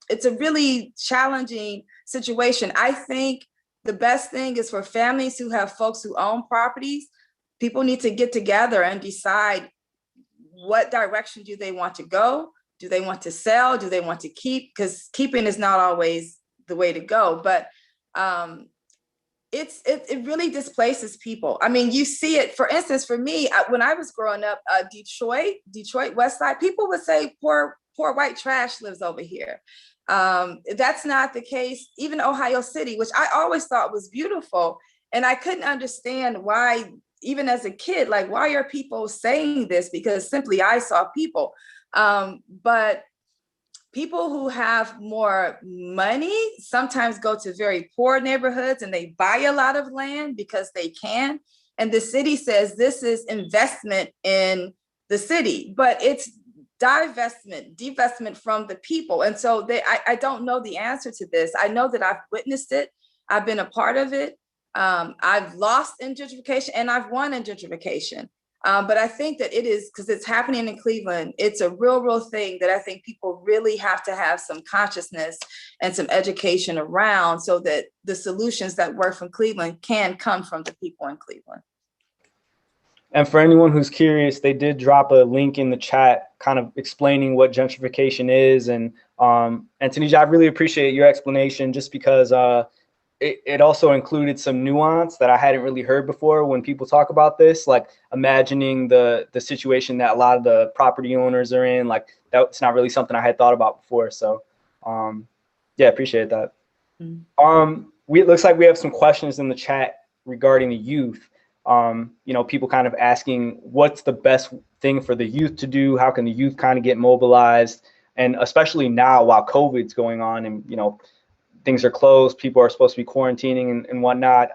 challenging situation. I think the best thing is for families who have folks who own properties, people need to get together and decide what direction do they want to go. Do they want to sell? Do they want to keep? Because keeping is not always the way to go, but it really displaces people. I mean, you see it, for instance, for me, when I was growing up, Detroit West Side, people would say poor white trash lives over here. That's not the case. Even Ohio City, which I always thought was beautiful. And I couldn't understand why, even as a kid, like, why are people saying this? Because simply I saw people. But people who have more money sometimes go to very poor neighborhoods and they buy a lot of land because they can. And the city says this is investment in the city, but it's divestment from the people. And so I don't know the answer to this. I know that I've witnessed it. I've been a part of it. I've lost in gentrification and I've won in gentrification. But I think that it is, because it's happening in Cleveland, it's a real thing that I think people really have to have some consciousness and some education around so that the solutions that work from Cleveland can come from the people in Cleveland. And for anyone who's curious, they did drop a link in the chat kind of explaining what gentrification is. And Tanisha, I really appreciate your explanation, just because it also included some nuance that I hadn't really heard before when people talk about this, like imagining the situation that a lot of the property owners are in. Like, that's not really something I had thought about before. So yeah, appreciate that. It looks like we have some questions in the chat regarding the youth. People kind of asking what's the best thing for the youth to do? How can the youth kind of get mobilized? And especially now while COVID's going on and, things are closed, people are supposed to be quarantining and whatnot.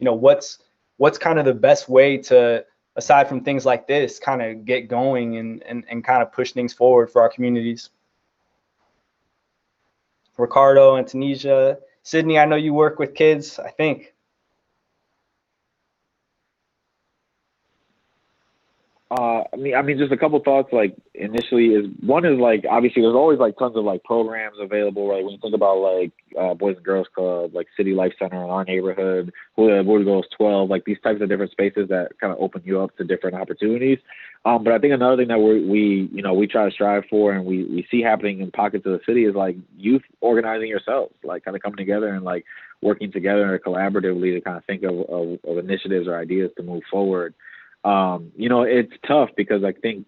What's kind of the best way to, aside from things like this, kind of get going and kind of push things forward for our communities? Ricardo and Tanisha. Sydney, I know you work with kids, I think. I mean, just a couple thoughts. Like, initially, one is like, obviously, there's always like tons of like programs available, right? When you think about like Boys and Girls Club, like City Life Center in our neighborhood, Wood Girls 12, like these types of different spaces that kind of open you up to different opportunities. But I think another thing that we try to strive for and we see happening in pockets of the city is like youth organizing yourselves, like kind of coming together and like working together collaboratively to kind of think of initiatives or ideas to move forward. It's tough because I think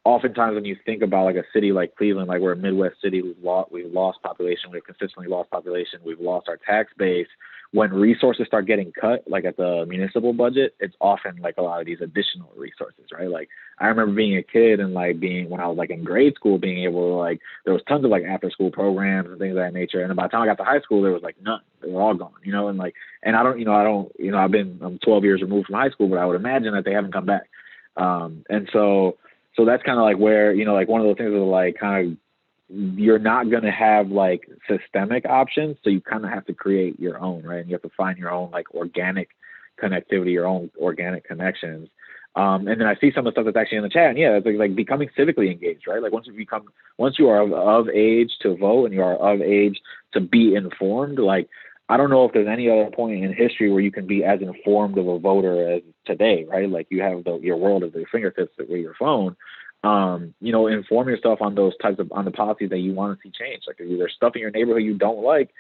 oftentimes when you think about like a city like Cleveland, like we're a Midwest city, we've lost population, we've consistently lost population, we've lost our tax base. When resources start getting cut, like at the municipal budget, it's often like a lot of these additional resources, right? Like I remember being a kid and like when I was like in grade school, being able to like, there was tons of like after school programs and things of that nature. And by the time I got to high school, there was like none. They were all gone, I'm 12 years removed from high school, but I would imagine that they haven't come back. And so that's kind of like where, like one of those things is like kind of, you're not going to have like systemic options. So you kind of have to create your own, right? And you have to find your own like organic connectivity, your own organic connections. And then I see some of the stuff that's actually in the chat. And yeah, it's like becoming civically engaged, right? Like once you are of age to vote and you are of age to be informed, like I don't know if there's any other point in history where you can be as informed of a voter as today, right? Like you have your world at your fingertips with your phone. inform yourself on those types of, on the policies that you want to see change. Like if there's stuff in your neighborhood you don't like,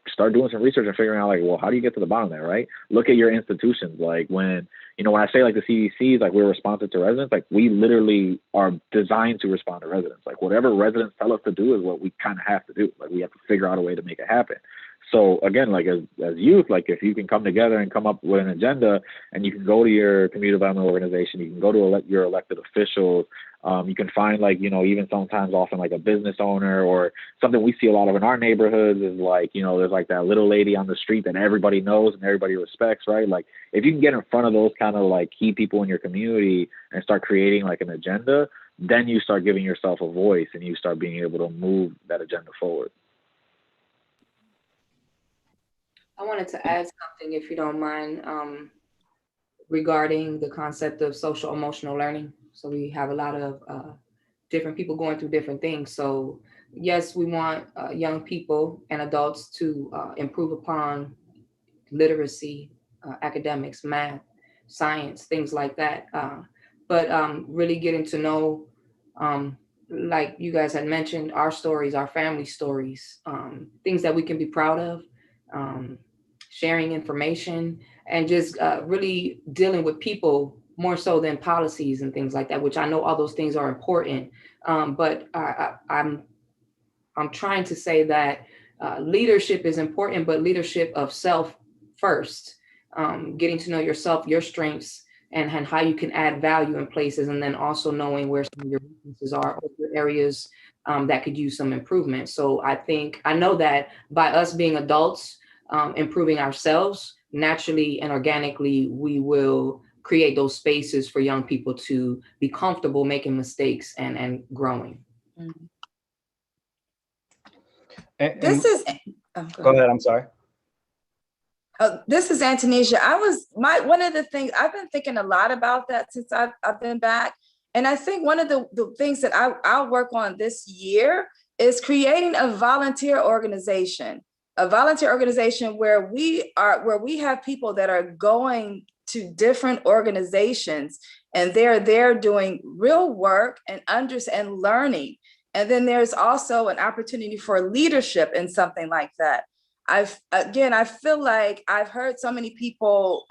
start doing some research and figuring out like, well, how do you get to the bottom of that, right? Look at your institutions. Like when I say like the CDCs, like we're responsive to residents, like we literally are designed to respond to residents. Like whatever residents tell us to do is what we kind of have to do. Like we have to figure out a way to make it happen. So again, like as youth, like if you can come together and come up with an agenda, and you can go to your community development organization, you can go to your elected officials, you can find like, even sometimes often like a business owner, or something we see a lot of in our neighborhoods is like, there's like that little lady on the street that everybody knows and everybody respects, right? Like if you can get in front of those kind of like key people in your community and start creating like an agenda, then you start giving yourself a voice and you start being able to move that agenda forward. I wanted to add something, if you don't mind, regarding the concept of social emotional learning. So we have a lot of different people going through different things. So yes, we want young people and adults to improve upon literacy, academics, math, science, things like that. But really getting to know, like you guys had mentioned, our stories, our family stories, things that we can be proud of, sharing information, and just really dealing with people more so than policies and things like that, which I know all those things are important. But I'm trying to say that leadership is important, but leadership of self first, getting to know yourself, your strengths, and how you can add value in places, and then also knowing where some of your weaknesses are, or your areas that could use some improvement. So I know that by us being adults, improving ourselves, naturally and organically, we will create those spaces for young people to be comfortable making mistakes and growing. And go ahead. I'm sorry. This is Antonesia. One of the things I've been thinking a lot about that since I've been back. And I think one of the things that I'll work on this year is creating a volunteer organization where we have people that are going to different organizations, and they're there doing real work and learning. And then there's also an opportunity for leadership in something like that. I feel like I've heard so many people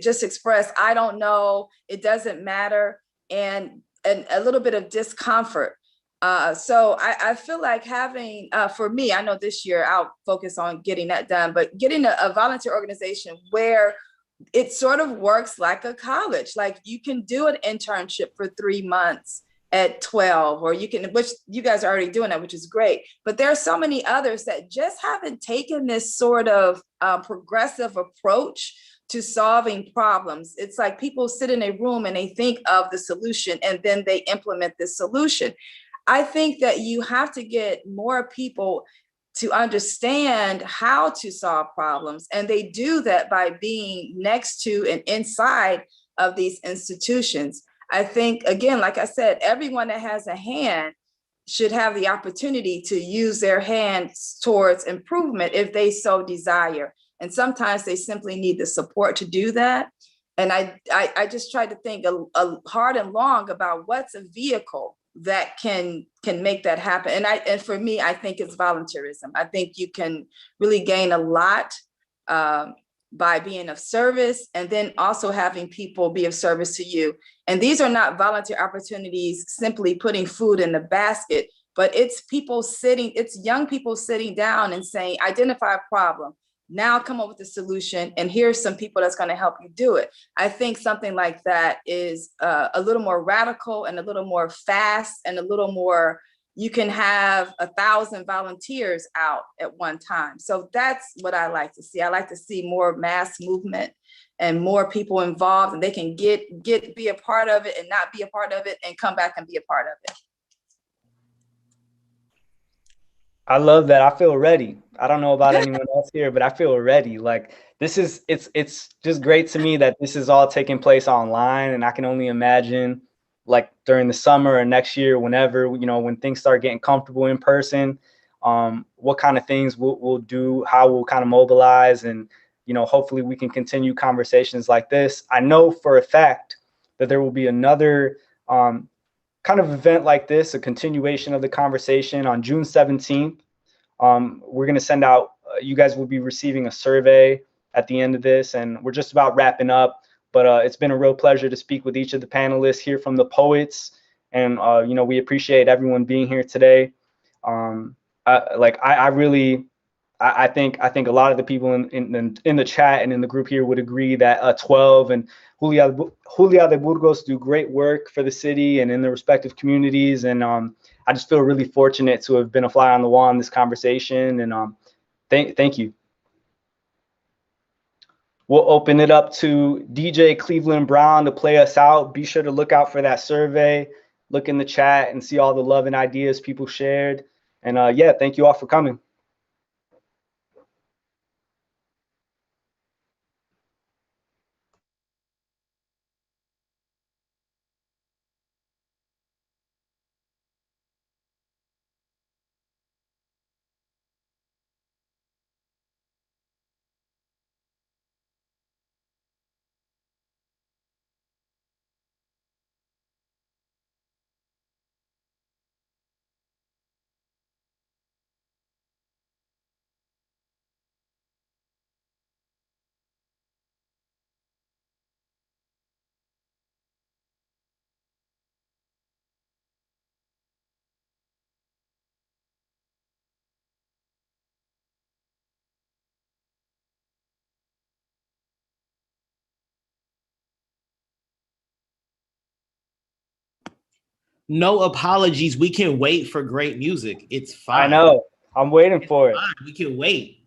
just express, I don't know, it doesn't matter, and a little bit of discomfort. So I feel like having, for me, I know this year I'll focus on getting that done, but getting a volunteer organization where it sort of works like a college. Like you can do an internship for 3 months at 12, or which you guys are already doing that, which is great. But there are so many others that just haven't taken this sort of progressive approach to solving problems. It's like people sit in a room and they think of the solution and then they implement this solution. I think that you have to get more people to understand how to solve problems. And they do that by being next to and inside of these institutions. I think, again, like I said, everyone that has a hand should have the opportunity to use their hands towards improvement if they so desire. And sometimes they simply need the support to do that. And I just tried to think hard and long about what's a vehicle that can make that happen. And for me, I think it's volunteerism. I think you can really gain a lot by being of service, and then also having people be of service to you. And these are not volunteer opportunities simply putting food in the basket, but it's young people sitting down and saying, identify a problem, now come up with a solution, and here's some people that's going to help you do it. I think something like that is a little more radical and a little more fast and a little more, you can have 1,000 volunteers out at one time. So that's what I like to see. I like to see more mass movement and more people involved, and they can be a part of it and not be a part of it and come back and be a part of it. I love that. I feel ready. I don't know about anyone else here, but I feel ready. Like it's just great to me that this is all taking place online, and I can only imagine like during the summer or next year, whenever, when things start getting comfortable in person, what kind of things we'll do, how we'll kind of mobilize, and, hopefully we can continue conversations like this. I know for a fact that there will be another kind of event like this, a continuation of the conversation on June 17th. We're going to send out, you guys will be receiving a survey at the end of this, and we're just about wrapping up. But it's been a real pleasure to speak with each of the panelists, hear from the poets, and you know, we appreciate everyone being here today. I think a lot of the people in the chat and in the group here would agree that 12 and Julia de Burgos do great work for the city and in the respective communities. And I just feel really fortunate to have been a fly on the wall in this conversation. And thank you. We'll open it up to DJ Cleveland Brown to play us out. Be sure to look out for that survey, look in the chat and see all the love and ideas people shared. And yeah, thank you all for coming. No apologies. We can wait for great music. It's fine. I know. I'm waiting for it. We can wait.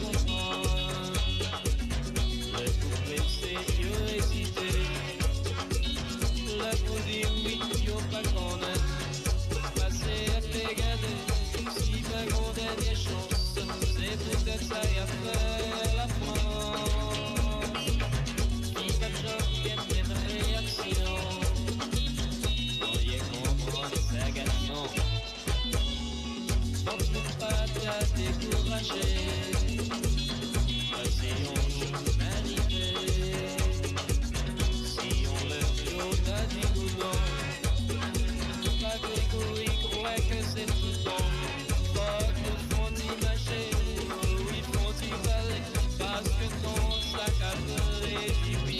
comprendre. Le problème c'est yo hésité. La cause oui, yo pas connaître. Passer à regarder, si pas qu'on dernière chance, c'est peut-être ça y a fait la France. Si pas de choc, il y a même réaction. Voyez comprendre sa gaston. Sans ne pas te décourager. Essayons l'humanité. Si on lève l'autre à dégoûtant. Pas que croit que c'est tout bon. Pas que font imaginer, oui, font y parler. Parce que ton sac à pleurer dit oui.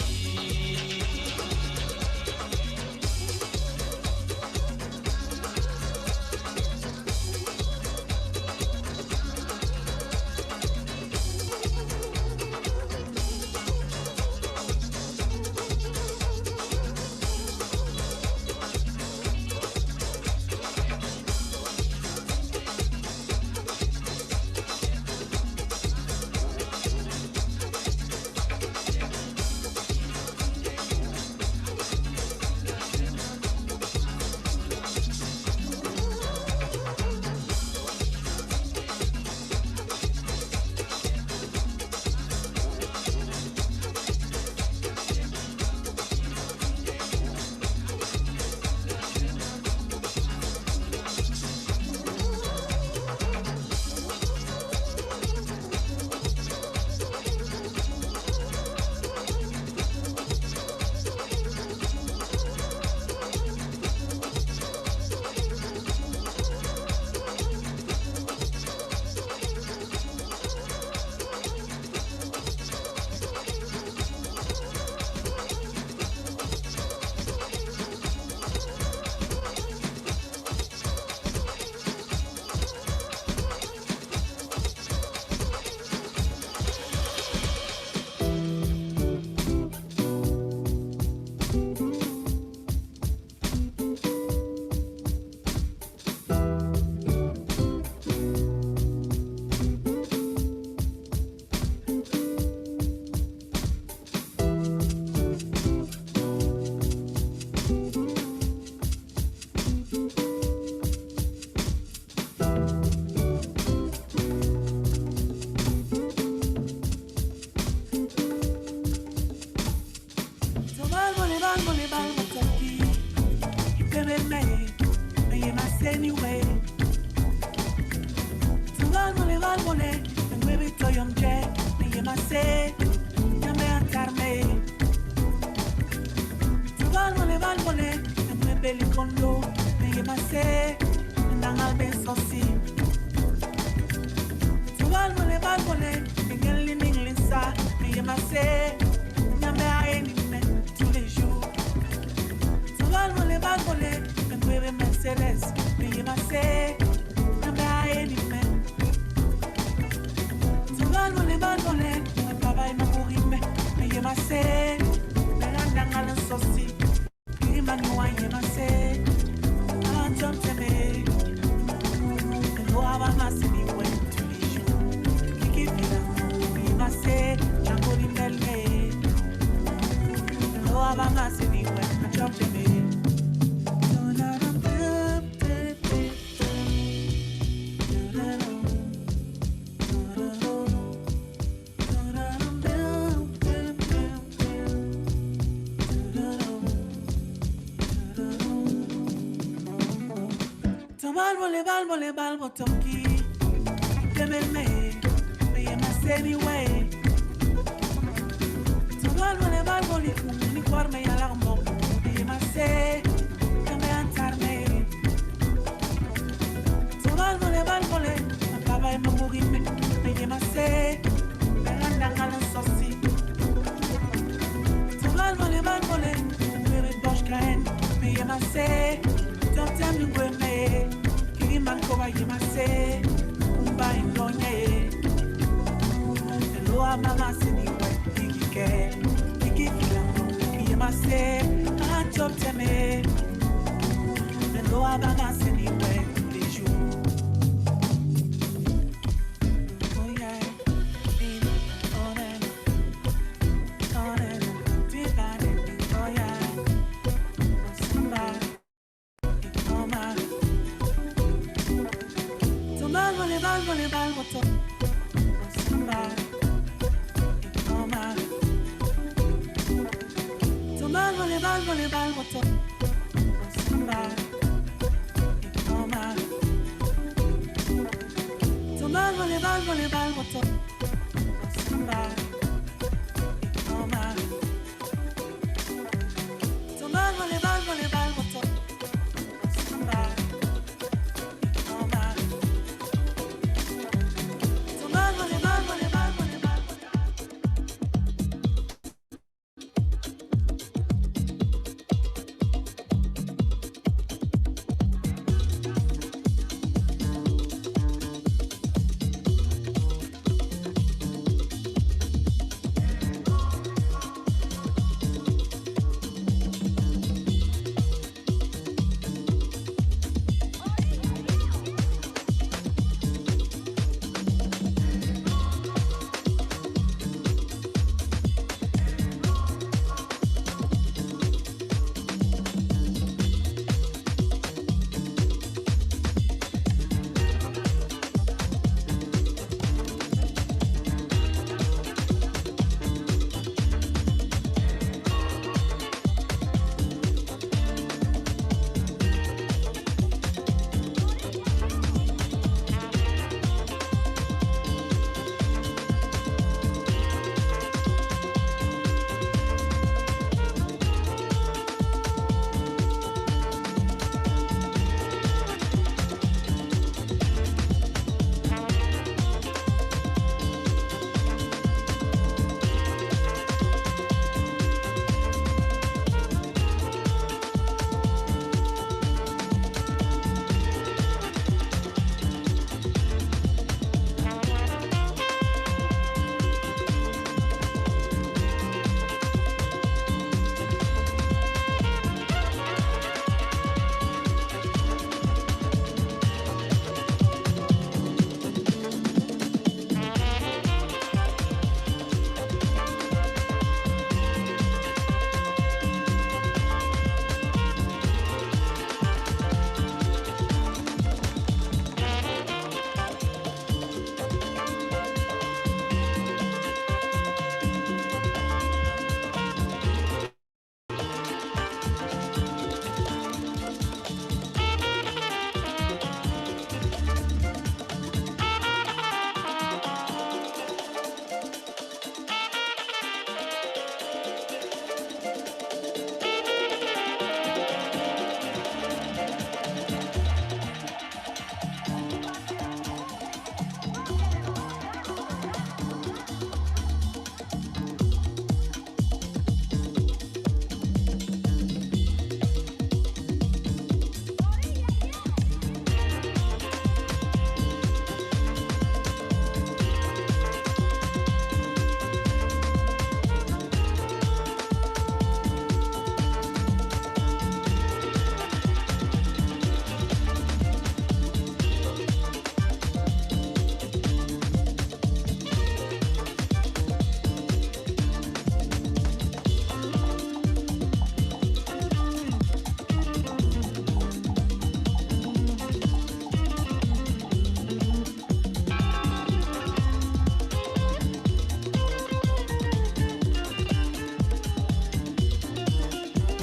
Balbo tonki, tememe, me llama semi way. Tuval balbo ni cuarme y alarmo, me llama se, me antarme. Tuval balbo me papa y me mugime, me llama se, me andan a los sosi. Tuval balbo me bebe boshkaen, me llama se, don't tell me where me. Man koba yimase umba indonye Eloa mama sini we kikike Kikikila yimase Atop teme Eloa mama sini we les jours Oh yeah voleva il voto. Samba e coma. Tomar voleva il voto. Samba e coma. Tomar voleva il voto.